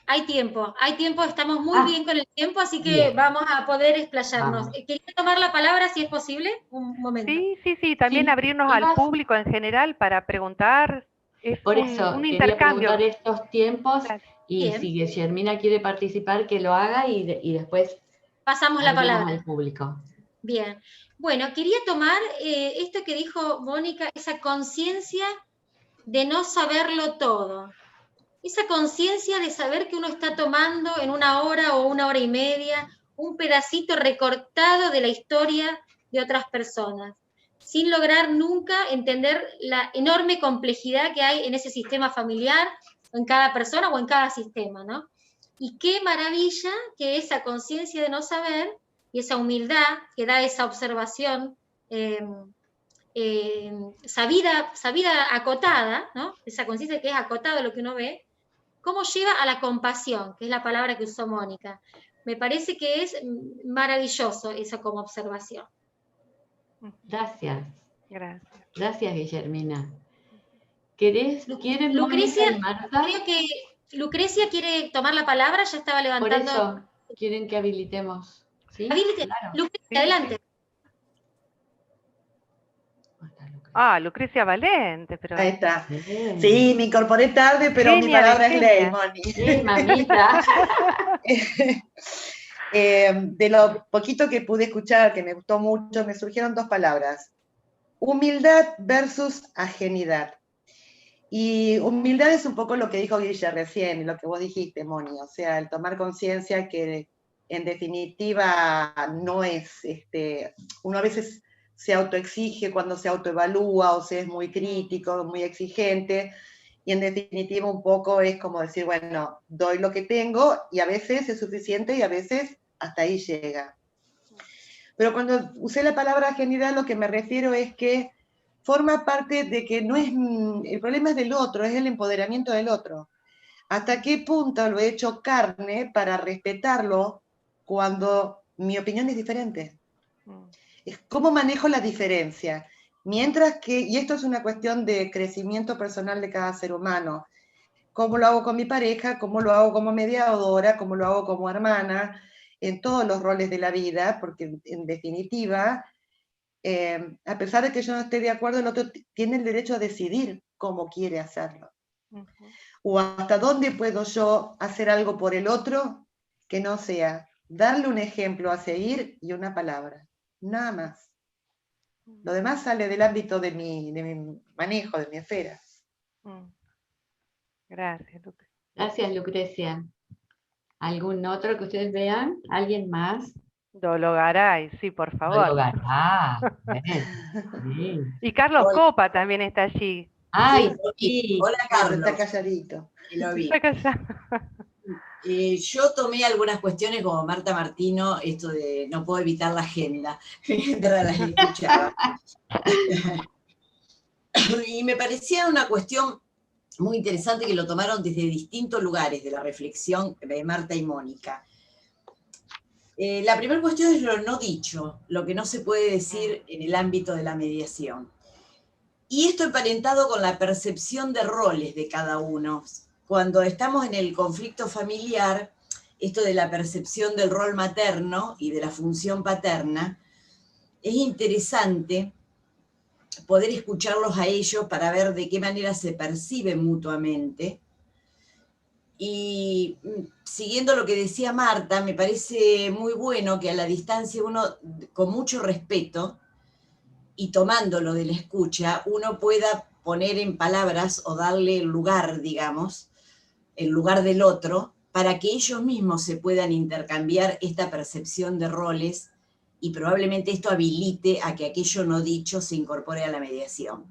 Hay tiempo, estamos muy bien con el tiempo, así que vamos a poder explayarnos. Quería tomar la palabra, si es posible, un momento. Sí, también abrirnos al público en general para preguntar. Es por eso, un intercambio. Preguntar estos tiempos, y si Guillermina quiere participar, que lo haga, y después pasamos la palabra al público. Bien, bueno, quería tomar esto que dijo Mónica, esa conciencia de no saberlo todo. Esa conciencia de saber que uno está tomando en 1 hora o 1 hora y media un pedacito recortado de la historia de otras personas, sin lograr nunca entender la enorme complejidad que hay en ese sistema familiar, en cada persona o en cada sistema, ¿no? Y qué maravilla que esa conciencia de no saber y esa humildad que da esa observación sabida acotada, ¿no? Esa conciencia que es acotada lo que uno ve, cómo lleva a la compasión, que es la palabra que usó Mónica. Me parece que es maravilloso eso como observación. Gracias. Gracias, Guillermina. ¿Quieren Lucrecia, Mónica y Marta? Creo que Lucrecia quiere tomar la palabra, ya estaba levantando. Por eso, quieren que habilitemos. ¿Sí? Claro. Lucrecia, adelante. Lucrecia Valente, pero... Ahí está. Sí, me incorporé tarde, pero mi palabra es ley, Moni. Sí, mamita. De lo poquito que pude escuchar, que me gustó mucho, me surgieron 2 palabras. Humildad versus ajenidad. Y humildad es un poco lo que dijo Guille recién, y lo que vos dijiste, Moni. O sea, el tomar conciencia que, en definitiva, no es... uno a veces se autoexige cuando se autoevalúa, o se es muy crítico, muy exigente, y en definitiva un poco es como decir, bueno, doy lo que tengo, y a veces es suficiente, y a veces hasta ahí llega. Pero cuando usé la palabra ajenidad, lo que me refiero es que forma parte de que no es, el problema es del otro, es el empoderamiento del otro. ¿Hasta qué punto lo he hecho carne para respetarlo cuando mi opinión es diferente? Es cómo manejo la diferencia. Mientras que, y esto es una cuestión de crecimiento personal de cada ser humano, cómo lo hago con mi pareja, cómo lo hago como mediadora, cómo lo hago como hermana, en todos los roles de la vida, porque en definitiva, a pesar de que yo no esté de acuerdo, el otro tiene el derecho a decidir cómo quiere hacerlo. O hasta dónde puedo yo hacer algo por el otro que no sea darle un ejemplo a seguir y una palabra. Nada más. Lo demás sale del ámbito de mi manejo, de mi esfera. Gracias, Lucrecia. Gracias, Lucrecia. ¿Algún otro que ustedes vean? ¿Alguien más? Dologaray, sí, por favor. Dologaray. Sí. Y Carlos Copa también está allí. Ay, sí. Hola, Carlos. Está calladito. Lo vi. Está callado. Yo tomé algunas cuestiones como Marta Martino, esto de no puedo evitar la agenda, mientras las escuchaba. Y me parecía una cuestión muy interesante que lo tomaron desde distintos lugares de la reflexión de Marta y Mónica. La primera cuestión es lo no dicho, lo que no se puede decir en el ámbito de la mediación. Y esto emparentado con la percepción de roles de cada uno. Cuando estamos en el conflicto familiar, esto de la percepción del rol materno y de la función paterna, es interesante poder escucharlos a ellos para ver de qué manera se perciben mutuamente. Y siguiendo lo que decía Marta, me parece muy bueno que a la distancia uno, con mucho respeto, y tomándolo de la escucha, uno pueda poner en palabras o darle el lugar, digamos, el lugar del otro, para que ellos mismos se puedan intercambiar esta percepción de roles y probablemente esto habilite a que aquello no dicho se incorpore a la mediación.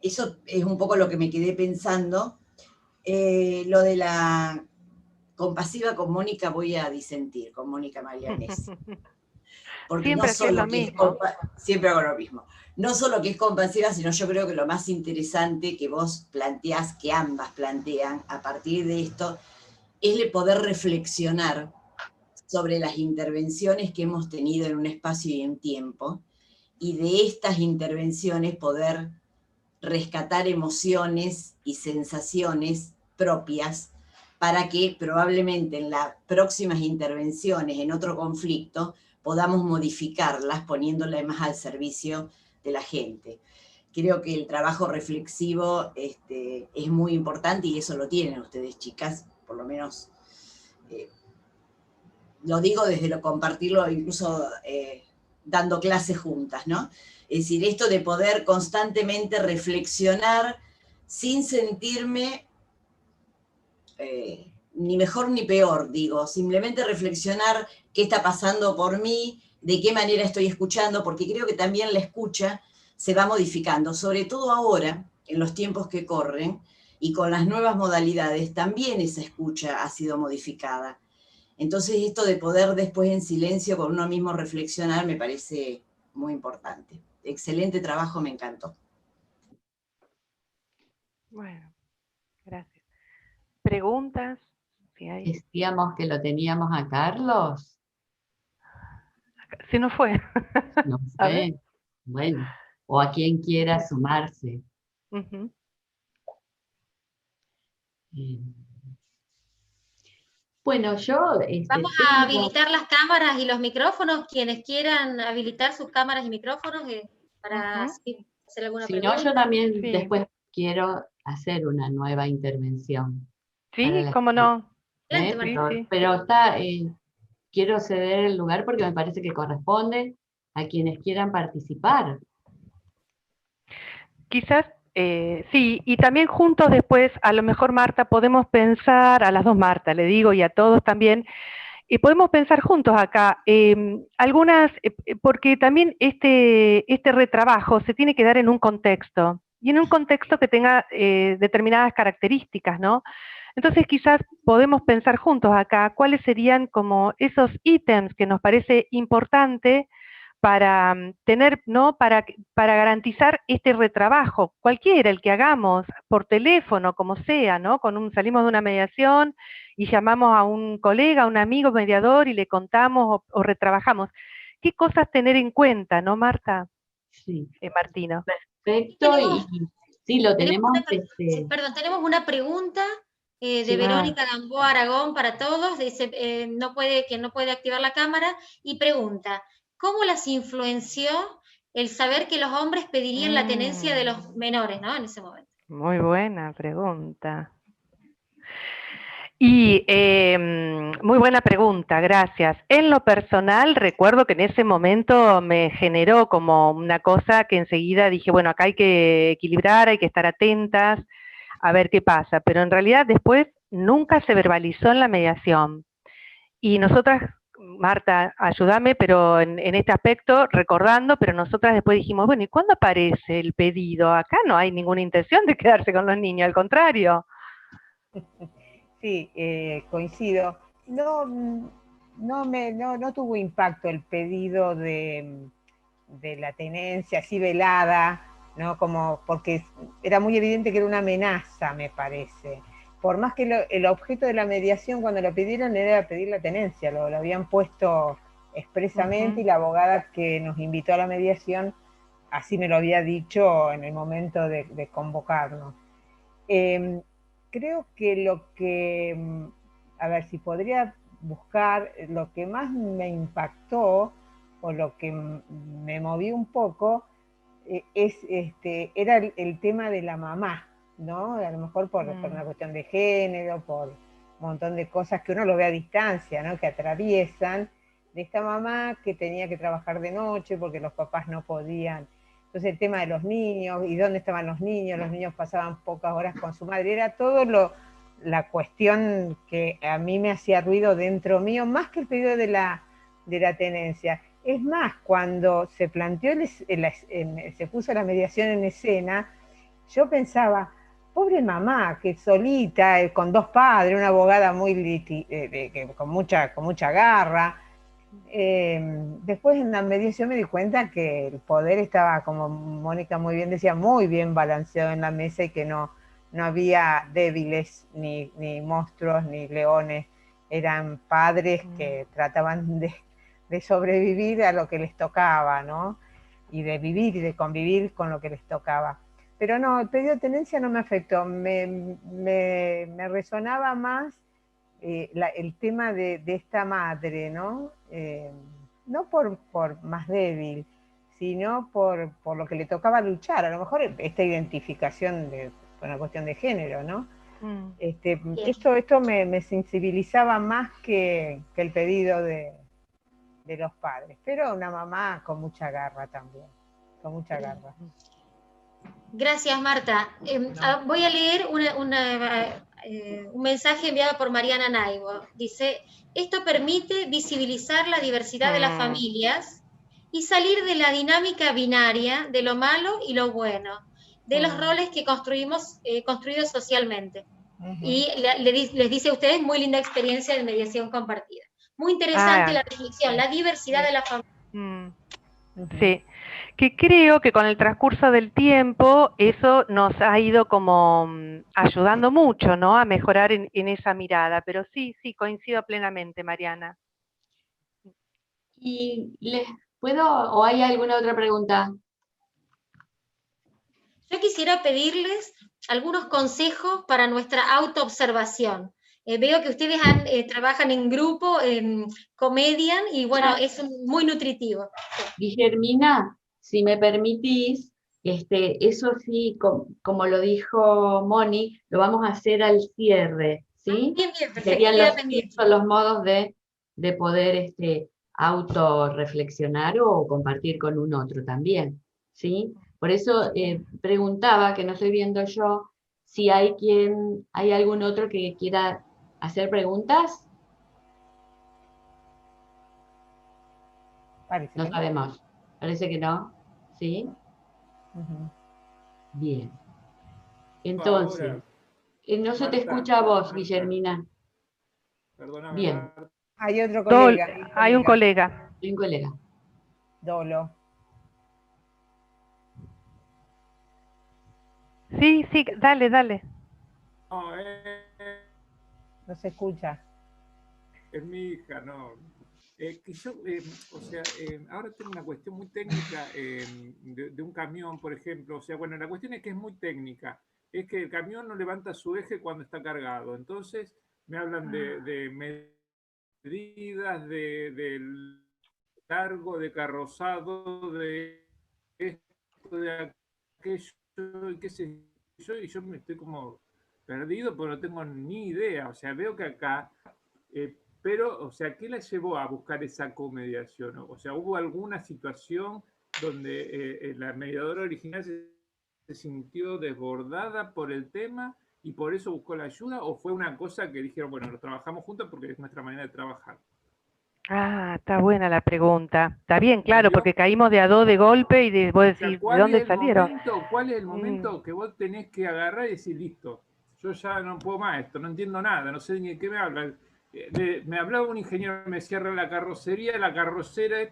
Eso es un poco lo que me quedé pensando. Lo de la compasiva con Mónica voy a disentir, con Mónica Maglianesi. Porque siempre no solo lo mismo. siempre hago lo mismo. No solo que es compasiva, sino yo creo que lo más interesante que vos planteás, que ambas plantean a partir de esto, es el poder reflexionar sobre las intervenciones que hemos tenido en un espacio y en tiempo, y de estas intervenciones poder rescatar emociones y sensaciones propias para que probablemente en las próximas intervenciones en otro conflicto podamos modificarlas poniéndolas más al servicio de la gente. Creo que el trabajo reflexivo es muy importante y eso lo tienen ustedes, chicas, por lo menos lo digo desde lo compartirlo, incluso dando clases juntas, ¿no? Es decir, esto de poder constantemente reflexionar sin sentirme ni mejor ni peor, digo, simplemente reflexionar qué está pasando por mí, de qué manera estoy escuchando, porque creo que también la escucha se va modificando, sobre todo ahora, en los tiempos que corren, y con las nuevas modalidades, también esa escucha ha sido modificada. Entonces esto de poder después en silencio con uno mismo reflexionar me parece muy importante. Excelente trabajo, me encantó. Bueno, gracias. ¿Preguntas? Si hay. Decíamos que lo teníamos a Carlos. Se nos fue. No A ver. sé. Bueno, o a quien quiera sumarse. Uh-huh. Bueno, yo... Vamos a habilitar las cámaras y los micrófonos, quienes quieran habilitar sus cámaras y micrófonos para hacer alguna pregunta. Si no, yo también después quiero hacer una nueva intervención. Sí, cómo no. Pero está, quiero ceder el lugar porque me parece que corresponde a quienes quieran participar. Quizás, sí, y también juntos después, a lo mejor Marta, podemos pensar, a las dos Marta, le digo, y a todos también, y podemos pensar juntos acá, algunas, porque también este retrabajo se tiene que dar en un contexto, y en un contexto que tenga determinadas características, ¿no? Entonces quizás podemos pensar juntos acá cuáles serían como esos ítems que nos parece importante para tener, ¿no? Para garantizar este retrabajo, cualquiera, el que hagamos, por teléfono, como sea, ¿no? Salimos de una mediación y llamamos a un colega, a un amigo mediador y le contamos o retrabajamos. ¿Qué cosas tener en cuenta, no, Marta? Sí. Martino. Perfecto, y sí, lo tenemos. Perdón, tenemos una pregunta de Verónica Gamboa Aragón para todos, dice no puede activar la cámara, y pregunta, ¿cómo las influenció el saber que los hombres pedirían la tenencia de los menores, ¿no? En ese momento. Muy buena pregunta. Y muy buena pregunta, gracias. En lo personal, recuerdo que en ese momento me generó como una cosa que enseguida dije, bueno, acá hay que equilibrar, hay que estar atentas, a ver qué pasa. Pero en realidad después nunca se verbalizó en la mediación. Y nosotras, Marta, ayúdame, pero en este aspecto, recordando, pero nosotras después dijimos, bueno, ¿y cuándo aparece el pedido? Acá no hay ninguna intención de quedarse con los niños, al contrario. Sí, coincido. No tuvo impacto el pedido de la tenencia así velada, ¿no? Como porque era muy evidente que era una amenaza, me parece. Por más que el objeto de la mediación cuando lo pidieron era pedir la tenencia, lo habían puesto expresamente, y la abogada que nos invitó a la mediación así me lo había dicho en el momento de convocarnos. Creo que lo que a ver si podría buscar lo que más me impactó o lo que me movió un poco, era el tema de la mamá, ¿no? A lo mejor por una cuestión de género, por un montón de cosas que uno lo ve a distancia, ¿no? Que atraviesan, de esta mamá que tenía que trabajar de noche porque los papás no podían. Entonces el tema de los niños, y dónde estaban los niños pasaban pocas horas con su madre, era todo la cuestión que a mí me hacía ruido dentro mío, más que el pedido de la tenencia. Es más, cuando se planteó, se puso la mediación en escena, yo pensaba, pobre mamá, que solita, con 2 padres, una abogada con mucha garra. Después en la mediación me di cuenta que el poder estaba, como Mónica muy bien decía, muy bien balanceado en la mesa, y que no había débiles, ni monstruos, ni leones. Eran padres que trataban de sobrevivir a lo que les tocaba, ¿no? Y de vivir y de convivir con lo que les tocaba. Pero no, el pedido de tenencia no me afectó, me resonaba más el tema de esta madre, ¿no? No por más débil, sino por lo que le tocaba luchar. A lo mejor esta identificación con una cuestión de género, ¿no? Esto me sensibilizaba más que el pedido de los padres, pero una mamá con mucha garra también, con mucha garra. Gracias, Marta. Voy a leer un mensaje enviado por Mariana Naibo. Dice, esto permite visibilizar la diversidad de las familias y salir de la dinámica binaria de lo malo y lo bueno, de los roles que construidos socialmente. Y les dice a ustedes, muy linda experiencia de mediación compartida. Muy interesante la reflexión, la diversidad de la familia. Sí, que creo que con el transcurso del tiempo eso nos ha ido como ayudando mucho, ¿no? A mejorar en esa mirada, pero sí, coincido plenamente, Mariana. ¿Y les puedo, o hay alguna otra pregunta? Yo quisiera pedirles algunos consejos para nuestra autoobservación. Veo que ustedes trabajan en grupo, comedian, y bueno, es muy nutritivo. Guillermina, si me permitís, eso sí, como lo dijo Moni, lo vamos a hacer al cierre, ¿sí? Bien, perfecto. Serían los modos de poder autorreflexionar o compartir con un otro también, ¿sí? Por eso preguntaba, que no estoy viendo yo, si hay algún otro que quiera hacer preguntas. No sabemos. Parece que no. ¿Sí? Bien. Entonces, no se te escucha a vos, Guillermina. Perdóname. Bien. Hay otro colega. Hay un colega. Hay un colega. Dolo. Sí, dale. No, no se escucha. Es mi hija, no. Que yo, ahora tengo una cuestión muy técnica de un camión, por ejemplo. O sea, bueno, la cuestión es que es muy técnica. Es que el camión no levanta su eje cuando está cargado. Entonces, me hablan de medidas, del largo, de carrozado, de esto, de aquello, y qué sé yo, y yo me estoy como perdido porque no tengo ni idea. O sea, veo que acá... pero, o sea, ¿qué la llevó a buscar esa comediación? O sea, ¿hubo alguna situación donde la mediadora original se sintió desbordada por el tema y por eso buscó la ayuda? ¿O fue una cosa que dijeron, bueno, lo trabajamos juntos porque es nuestra manera de trabajar? Está buena la pregunta. Está bien, claro, porque caímos de a dos de golpe y vos decís, ¿de dónde salieron? ¿Cuál es el momento que vos tenés que agarrar y decir, listo, yo ya no puedo más esto, no entiendo nada, no sé ni de qué me hablan? Me hablaba un ingeniero, me cierra la carrocera,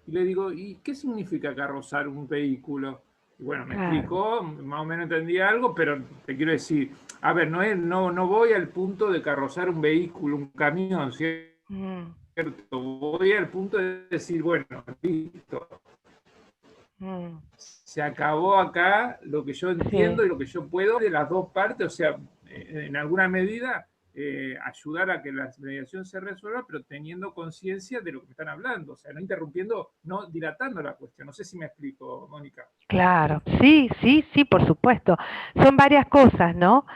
y le digo, ¿y qué significa carrozar un vehículo? Y bueno, me explicó, más o menos entendía algo, pero te quiero decir, a ver, no voy al punto de carrozar un vehículo, un camión, ¿cierto? Voy al punto de decir, bueno, listo. Se acabó acá lo que yo entiendo y lo que yo puedo de las dos partes, o sea, en alguna medida ayudar a que la mediación se resuelva, pero teniendo conciencia de lo que están hablando, o sea, no interrumpiendo, no dilatando la cuestión. No sé si me explico, Mónica. Claro, sí, sí, sí, por supuesto. Son varias cosas, ¿no?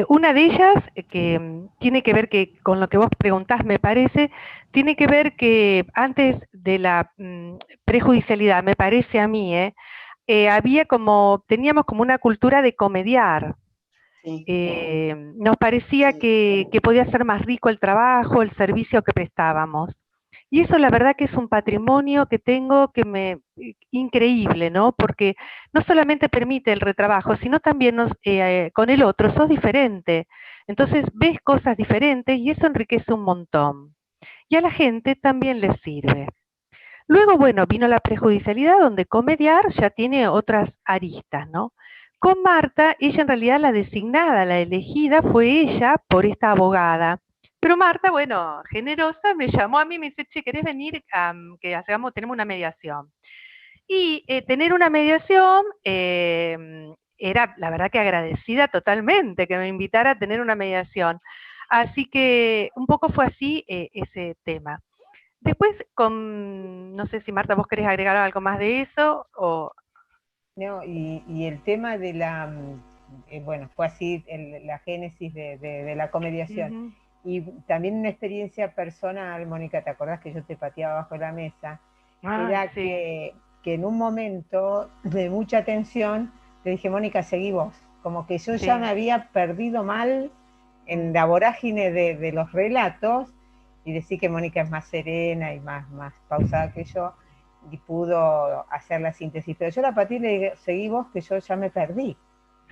Una de ellas que tiene que ver que con lo que vos preguntás, me parece, tiene que ver que antes de la prejudicialidad, me parece a mí, teníamos como una cultura de comediar. Sí. Nos parecía Sí. que podía ser más rico el trabajo, el servicio que prestábamos. Y eso la verdad que es un patrimonio que tengo increíble, ¿no? Porque no solamente permite el retrabajo, sino también con el otro sos diferente. Entonces ves cosas diferentes y eso enriquece un montón. Y a la gente también les sirve. Luego, bueno, vino la prejudicialidad, donde comediar ya tiene otras aristas, ¿no? Con Marta, ella en realidad la designada, la elegida, fue ella por esta abogada. Pero Marta, bueno, generosa, me llamó a mí y me dice, che, ¿querés venir tenemos una mediación? Y tener una mediación, era la verdad que agradecida totalmente que me invitara a tener una mediación. Así que un poco fue así ese tema. Después, no sé si Marta, vos querés agregar algo más de eso, o... No, y el tema de bueno, fue así la génesis de la comediación. Y también una experiencia personal, Mónica, ¿te acordás que yo te pateaba bajo la mesa? Era sí. que en un momento de mucha tensión, te dije, Mónica, seguí vos. Como que yo ya me había perdido mal en la vorágine de los relatos, y decir que Mónica es más serena y más pausada que yo, y pudo hacer la síntesis. Pero yo la pateé y le dije, seguí vos, que yo ya me perdí.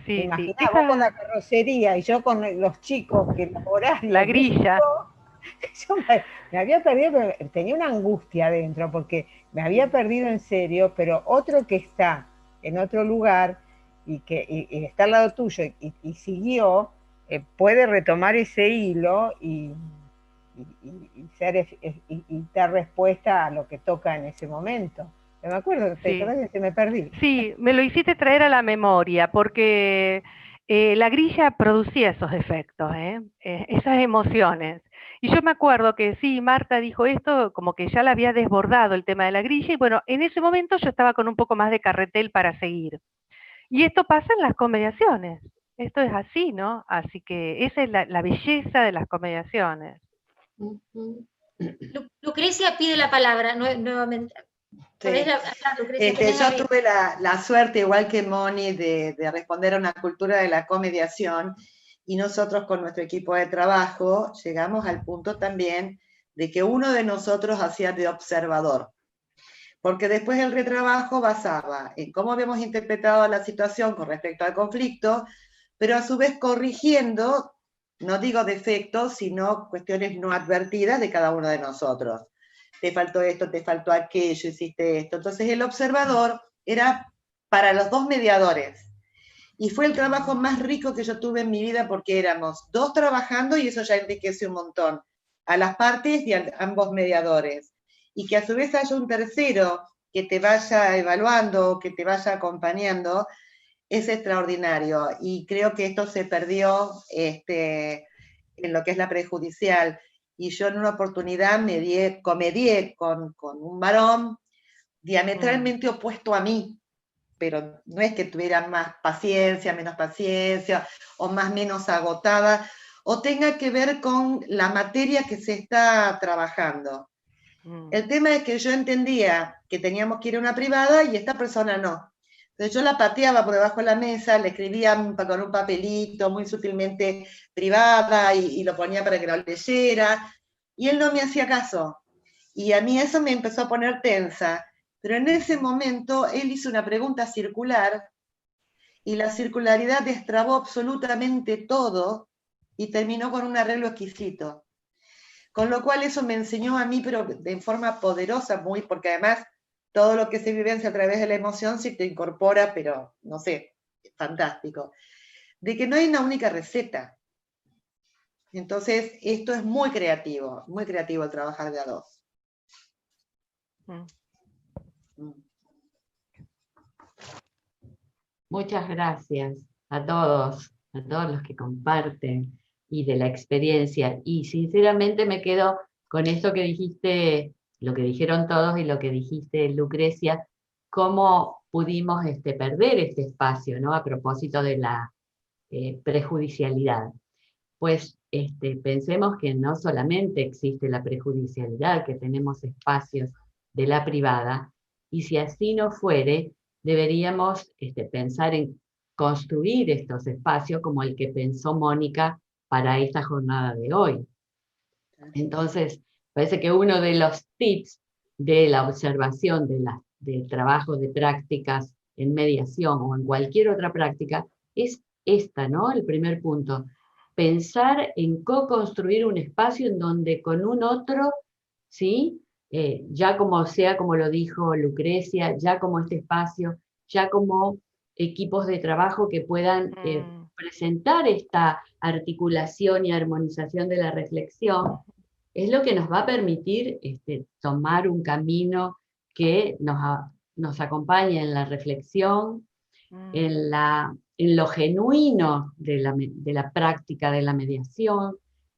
Sí, Imaginá, vos con la carrocería y yo con los chicos, que el horario... La grilla. Yo me había perdido, pero tenía una angustia adentro, porque me había perdido en serio, pero otro que está en otro lugar y está al lado tuyo y siguió, puede retomar ese hilo y dar respuesta a lo que toca en ese momento. Me acuerdo, que me perdí. Sí, me lo hiciste traer a la memoria, porque la grilla producía esos efectos, esas emociones. Y yo me acuerdo que sí, Marta dijo esto, como que ya la había desbordado el tema de la grilla, y bueno, en ese momento yo estaba con un poco más de carretel para seguir. Y esto pasa en las comediaciones, esto es así, ¿no? Así que esa es la belleza de las comediaciones. Lucrecia pide la palabra nuevamente. Sí. Lucrecia, yo tuve la suerte, igual que Moni, de responder a una cultura de la comediación, y nosotros con nuestro equipo de trabajo llegamos al punto también de que uno de nosotros hacía de observador, porque después el retrabajo basaba en cómo habíamos interpretado la situación con respecto al conflicto, pero a su vez corrigiendo, no digo defectos, sino cuestiones no advertidas de cada uno de nosotros. Te faltó esto, te faltó aquello, hiciste esto. Entonces el observador era para los dos mediadores. Y fue el trabajo más rico que yo tuve en mi vida, porque éramos dos trabajando y eso ya enriquece un montón a las partes y a ambos mediadores. Y que a su vez haya un tercero que te vaya evaluando, que te vaya acompañando, es extraordinario. Y creo que esto se perdió en lo que es la prejudicial. Y yo en una oportunidad comedié con un varón diametralmente opuesto a mí, pero no es que tuviera más paciencia, menos paciencia, o menos agotada, o tenga que ver con la materia que se está trabajando. El tema es que yo entendía que teníamos que ir a una privada y esta persona no. Entonces yo la pateaba por debajo de la mesa, le escribía con un papelito muy sutilmente privada y lo ponía para que lo leyera, y él no me hacía caso. Y a mí eso me empezó a poner tensa. Pero en ese momento él hizo una pregunta circular y la circularidad destrabó absolutamente todo y terminó con un arreglo exquisito. Con lo cual eso me enseñó a mí, pero de forma poderosa, porque además todo lo que se vivencia a través de la emoción se te incorpora, pero no sé, fantástico. De que no hay una única receta. Entonces esto es muy creativo el trabajar de a dos. Muchas gracias a todos los que comparten. y de la experiencia. Y sinceramente me quedo con esto que dijiste, lo que dijeron todos y lo que dijiste, Lucrecia, cómo pudimos perder este espacio, ¿no? A propósito de la prejudicialidad. Pues pensemos que no solamente existe la prejudicialidad, que tenemos espacios de la privada, y si así no fuere, deberíamos pensar en construir estos espacios como el que pensó Mónica para esta jornada de hoy. Entonces, parece que uno de los tips de la observación del trabajo de prácticas en mediación o en cualquier otra práctica es esta, ¿no? El primer punto. Pensar en co-construir un espacio en donde con un otro, ¿sí? Ya como sea, como lo dijo Lucrecia, ya como este espacio, ya como equipos de trabajo que puedan presentar esta articulación y armonización de la reflexión, es lo que nos va a permitir tomar un camino que nos acompañe en la reflexión, en lo genuino de la práctica de la mediación,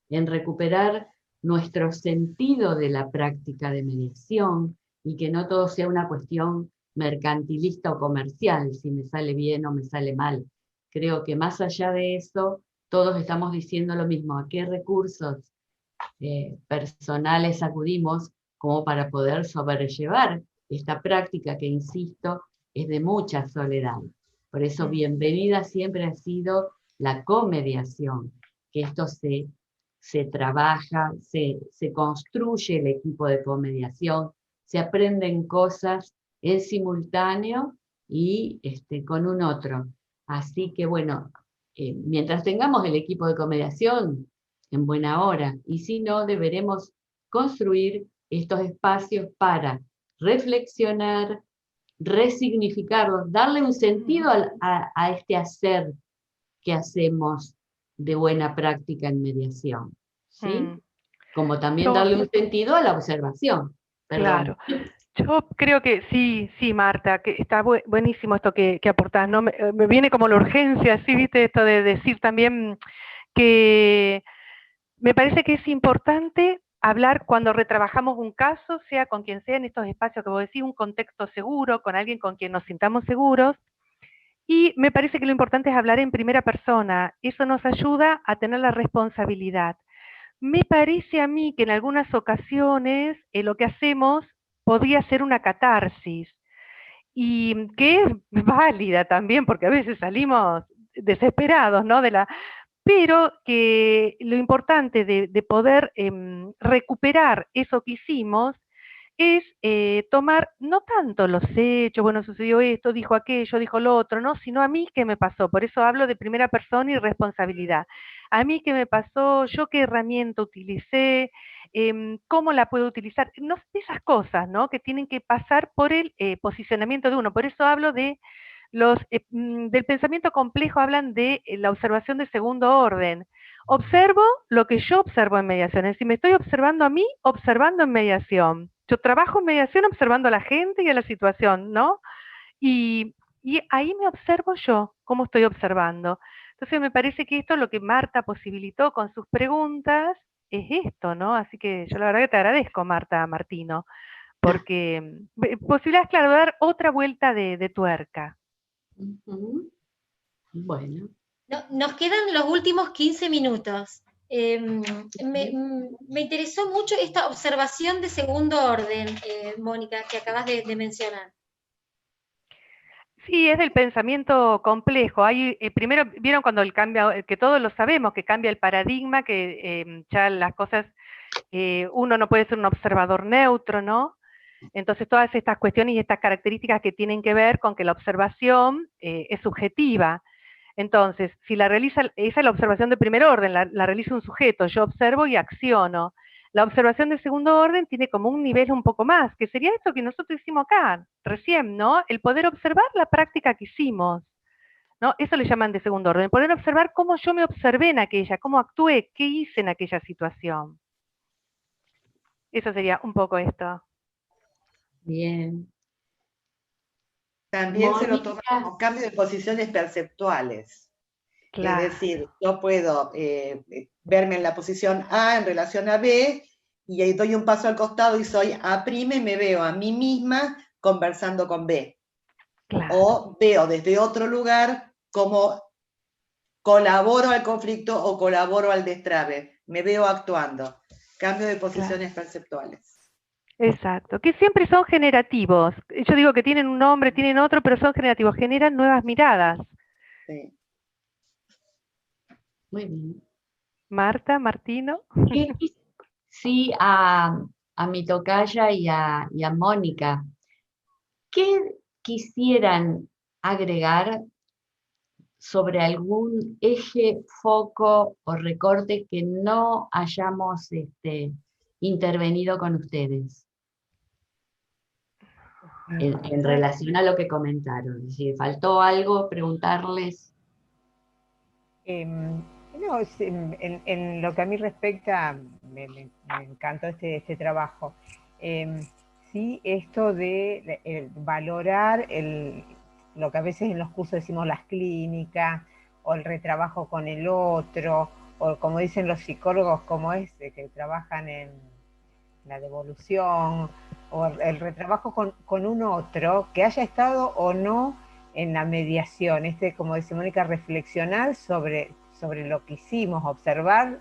en recuperar nuestro sentido de la práctica de mediación, y que no todo sea una cuestión mercantilista o comercial, si me sale bien o me sale mal. Creo que más allá de eso, todos estamos diciendo lo mismo: ¿a qué recursos personales acudimos como para poder sobrellevar esta práctica que, insisto, es de mucha soledad? Por eso bienvenida siempre ha sido la comediación, que esto se trabaja, se construye el equipo de comediación, se aprenden cosas en simultáneo y con un otro. Así que bueno, mientras tengamos el equipo de comediación, en buena hora, y si no, deberemos construir estos espacios para reflexionar, resignificarlos, darle un sentido a este hacer que hacemos de buena práctica en mediación, ¿sí? Como también darle un sentido a la observación. Perdón. Claro. Yo creo que sí, Marta, que está buenísimo esto que aportás, ¿no? Me viene como la urgencia, ¿sí? ¿Viste? Esto de decir también que me parece que es importante hablar cuando retrabajamos un caso, sea con quien sea, en estos espacios que vos decís, un contexto seguro, con alguien con quien nos sintamos seguros. Y me parece que lo importante es hablar en primera persona. Eso nos ayuda a tener la responsabilidad. Me parece a mí que en algunas ocasiones lo que hacemos podría ser una catarsis, y que es válida también, porque a veces salimos desesperados, ¿no? Pero que lo importante de poder recuperar eso que hicimos es tomar no tanto los hechos, bueno, sucedió esto, dijo aquello, dijo lo otro, ¿no? Sino a mí qué me pasó. Por eso hablo de primera persona y responsabilidad. A mí qué me pasó, yo qué herramienta utilicé, cómo la puedo utilizar, no, esas cosas, ¿no? Que tienen que pasar por el posicionamiento de uno. Por eso hablo de del pensamiento complejo, hablan de la observación de segundo orden. Observo lo que yo observo en mediación, es decir, me estoy observando a mí, observando en mediación. Yo trabajo en mediación observando a la gente y a la situación, ¿no? Y ahí me observo yo, cómo estoy observando. Entonces me parece que esto es lo que Marta posibilitó con sus preguntas, es esto, ¿no? Así que yo la verdad que te agradezco, Marta Martino, porque posibilidades, claro, de dar otra vuelta de tuerca. Bueno. Nos quedan los últimos 15 minutos. Me interesó mucho esta observación de segundo orden, Mónica, que acabas de mencionar. Sí, es del pensamiento complejo. Hay, primero, vieron cuando el cambia, que todos lo sabemos, que cambia el paradigma, que ya las cosas, uno no puede ser un observador neutro, ¿no? Entonces todas estas cuestiones y estas características que tienen que ver con que la observación es subjetiva. Entonces, si la realiza, esa es la observación de primer orden, la realiza un sujeto, yo observo y acciono. La observación de segundo orden tiene como un nivel un poco más, que sería esto que nosotros hicimos acá, recién, ¿no? El poder observar la práctica que hicimos, ¿no? Eso le llaman de segundo orden, el poder observar cómo yo me observé en aquella, cómo actué, qué hice en aquella situación. Eso sería un poco esto. Bien. También Mónica se lo toma como cambio de posiciones perceptuales. Claro. Es decir, yo puedo verme en la posición A en relación a B, y ahí doy un paso al costado y soy A' y me veo a mí misma conversando con B. Claro. O veo desde otro lugar cómo colaboro al conflicto o colaboro al destrabe. Me veo actuando. Cambio de posiciones perceptuales. Exacto, que siempre son generativos. Yo digo que tienen un nombre, tienen otro, pero son generativos, generan nuevas miradas. Sí. Muy bien. Marta, Martino. Sí, a mi tocaya y a Mónica, ¿qué quisieran agregar sobre algún eje, foco o recorte que no hayamos intervenido con ustedes en relación a lo que comentaron? Si faltó algo, preguntarles. No, en lo que a mí respecta, me encantó este trabajo. Sí, esto de valorar lo que a veces en los cursos decimos las clínicas, o el retrabajo con el otro, o como dicen los psicólogos, como es que trabajan en la devolución, o el retrabajo con un otro, que haya estado o no en la mediación, como dice Mónica, reflexionar sobre lo que hicimos, observar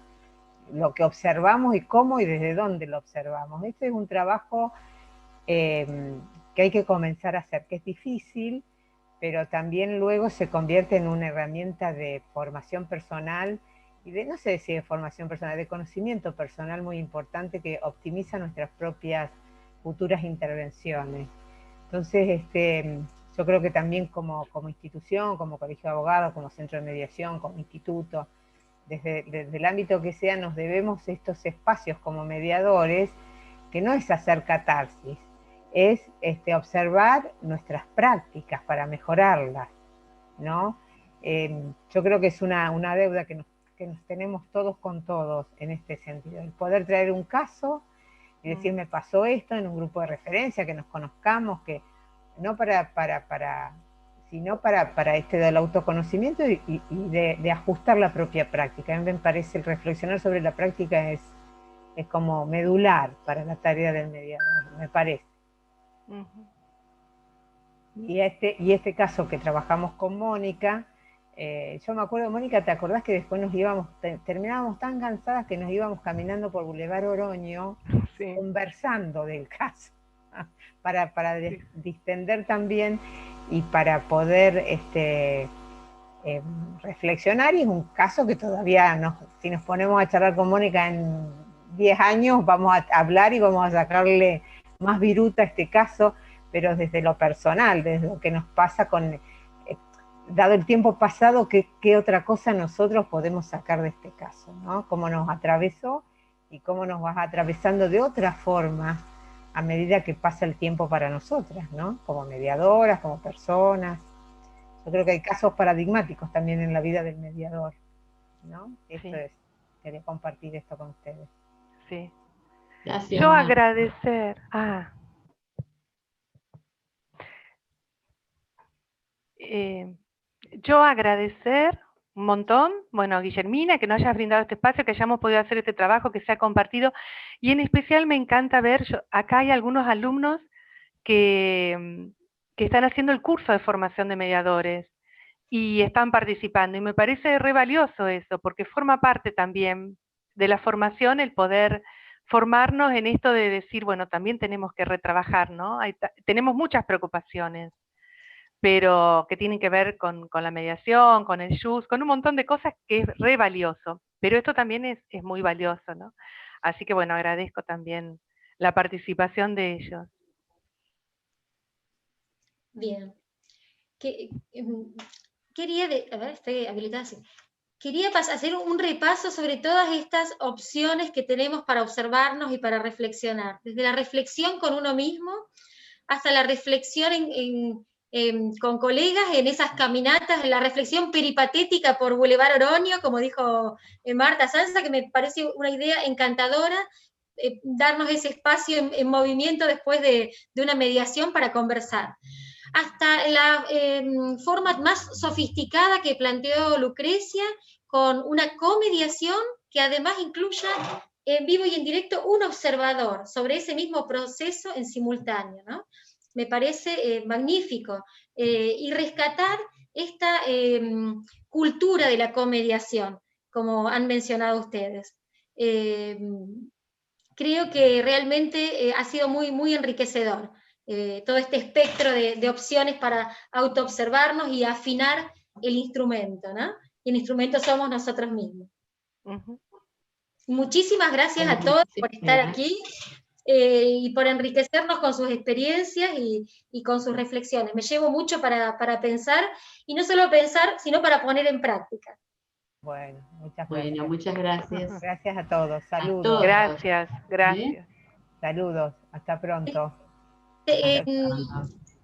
lo que observamos y cómo y desde dónde lo observamos. Este es un trabajo que hay que comenzar a hacer, que es difícil, pero también luego se convierte en una herramienta de formación personal y no sé si de formación personal, de conocimiento personal muy importante que optimiza nuestras propias futuras intervenciones. Entonces, yo creo que también como institución, como colegio de abogados, como centro de mediación, como instituto, desde el ámbito que sea, nos debemos estos espacios como mediadores, que no es hacer catarsis, es observar nuestras prácticas para mejorarlas, ¿no? Yo creo que es una deuda que nos tenemos todos con todos en este sentido, el poder traer un caso y decir, me pasó esto en un grupo de referencia, que nos conozcamos, que no sino para del autoconocimiento y de ajustar la propia práctica. A mí me parece el reflexionar sobre la práctica es como medular para la tarea del mediador, me parece. Y este caso que trabajamos con Mónica, yo me acuerdo, Mónica, ¿te acordás que después terminábamos tan cansadas que nos íbamos caminando por Boulevard Oroño, sí, conversando del caso, para distender también y para poder reflexionar? Y es un caso que todavía, si nos ponemos a charlar con Mónica en 10 años, vamos a hablar y vamos a sacarle más viruta a este caso, pero desde lo personal, desde lo que nos pasa dado el tiempo pasado, ¿qué otra cosa nosotros podemos sacar de este caso, ¿no? Cómo nos atravesó y cómo nos va atravesando de otra forma a medida que pasa el tiempo para nosotras, ¿no? Como mediadoras, como personas. Yo creo que hay casos paradigmáticos también en la vida del mediador, ¿no? Quería compartir esto con ustedes. Sí. Gracias. Yo agradecer. Yo agradecer un montón, bueno, a Guillermina, que nos hayas brindado este espacio, que hayamos podido hacer este trabajo, que se ha compartido, y en especial me encanta ver, acá hay algunos alumnos que están haciendo el curso de formación de mediadores y están participando, y me parece re valioso eso, porque forma parte también de la formación el poder formarnos en esto de decir, bueno, también tenemos que retrabajar, ¿no? Tenemos muchas preocupaciones, pero que tienen que ver con la mediación, con el JUS, con un montón de cosas que es re valioso, pero esto también es muy valioso, ¿no? Así que bueno, agradezco también la participación de ellos. Bien. Quería, a ver, estoy habilitada así. Quería hacer un repaso sobre todas estas opciones que tenemos para observarnos y para reflexionar, desde la reflexión con uno mismo hasta la reflexión con colegas en esas caminatas, la reflexión peripatética por Boulevard Oroño, como dijo Marta Sanza, que me parece una idea encantadora, darnos ese espacio en movimiento después de una mediación para conversar. hasta la forma más sofisticada que planteó Lucrecia, con una comediación que además incluya en vivo y en directo un observador sobre ese mismo proceso en simultáneo, ¿no? Me parece magnífico. Y rescatar esta cultura de la comediación, como han mencionado ustedes. Creo que realmente ha sido muy, muy enriquecedor todo este espectro de opciones para autoobservarnos y afinar el instrumento, ¿no? Y el instrumento somos nosotros mismos. Muchísimas gracias a todos por estar aquí y por enriquecernos con sus experiencias y con sus reflexiones. Me llevo mucho para pensar, y no solo pensar, sino para poner en práctica. Bueno, muchas gracias. Bueno, muchas gracias. Gracias a todos. Saludos. A todos. Gracias, gracias. Saludos. Hasta pronto.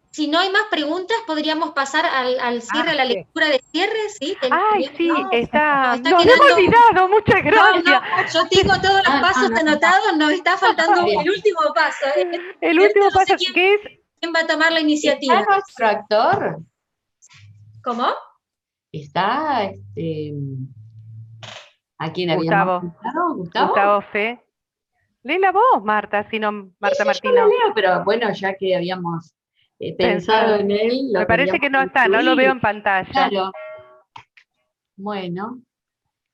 Si no hay más preguntas, podríamos pasar al cierre, a la lectura de cierre, ¿sí? Ay, sí, está nos no, quedando... hemos olvidado, muchas gracias. No, yo tengo todos los pasos anotados, nos está faltando el último paso. El último paso, quién, que es... ¿Quién va a tomar la iniciativa? ¿Está nuestro actor? ¿Cómo? Está, ¿a quién Gustavo. habíamos pensado? ¿Gustavo? Gustavo Fe. Léela vos, Marta, si no, Marta Martino. Yo lo leo, pero bueno, ya que habíamos pensado en él. Me parece que no está, no lo veo en pantalla. Claro. Bueno.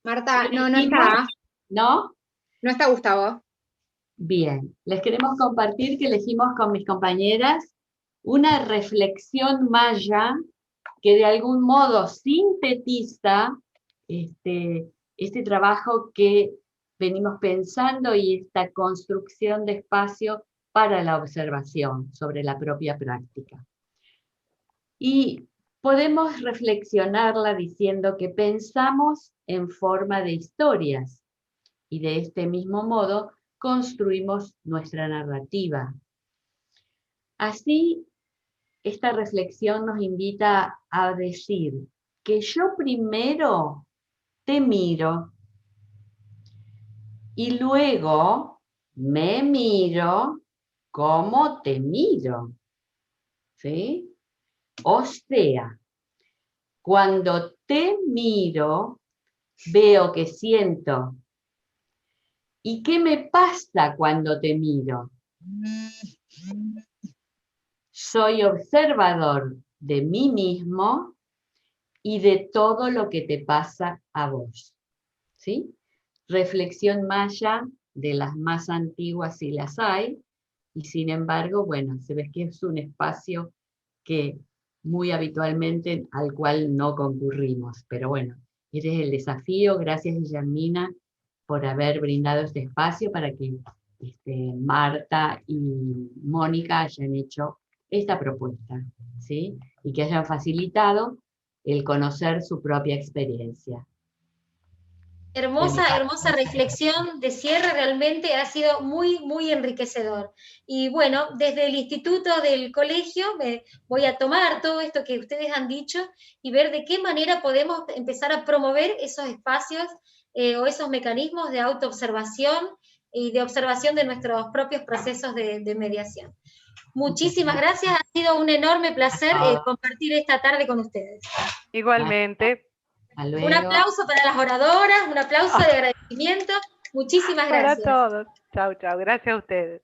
Marta, no está. ¿No? No está Gustavo. Bien, les queremos compartir que elegimos con mis compañeras una reflexión maya que de algún modo sintetiza este trabajo que venimos pensando y esta construcción de espacio para la observación sobre la propia práctica. Y podemos reflexionarla diciendo que pensamos en forma de historias y de este mismo modo construimos nuestra narrativa. Así, esta reflexión nos invita a decir que yo primero te miro y luego me miro como te miro. ¿Sí? O sea, cuando te miro, veo que siento. ¿Y qué me pasa cuando te miro? Soy observador de mí mismo y de todo lo que te pasa a vos. ¿Sí? Reflexión maya de las más antiguas si las hay, y sin embargo, bueno, se ve que es un espacio que muy habitualmente al cual no concurrimos. Pero bueno, ese es el desafío. Gracias, Guillermina, por haber brindado este espacio para que Marta y Mónica hayan hecho esta propuesta, ¿sí? Y que hayan facilitado el conocer su propia experiencia. Hermosa, hermosa reflexión de cierre, realmente ha sido muy, muy enriquecedor. Y bueno, desde el instituto del colegio voy a tomar todo esto que ustedes han dicho y ver de qué manera podemos empezar a promover esos espacios o esos mecanismos de autoobservación y de observación de nuestros propios procesos de mediación. Muchísimas gracias, ha sido un enorme placer compartir esta tarde con ustedes. Igualmente. Un aplauso para las oradoras, un aplauso de agradecimiento. Muchísimas gracias. Para todos. Chau, chau. Gracias a ustedes.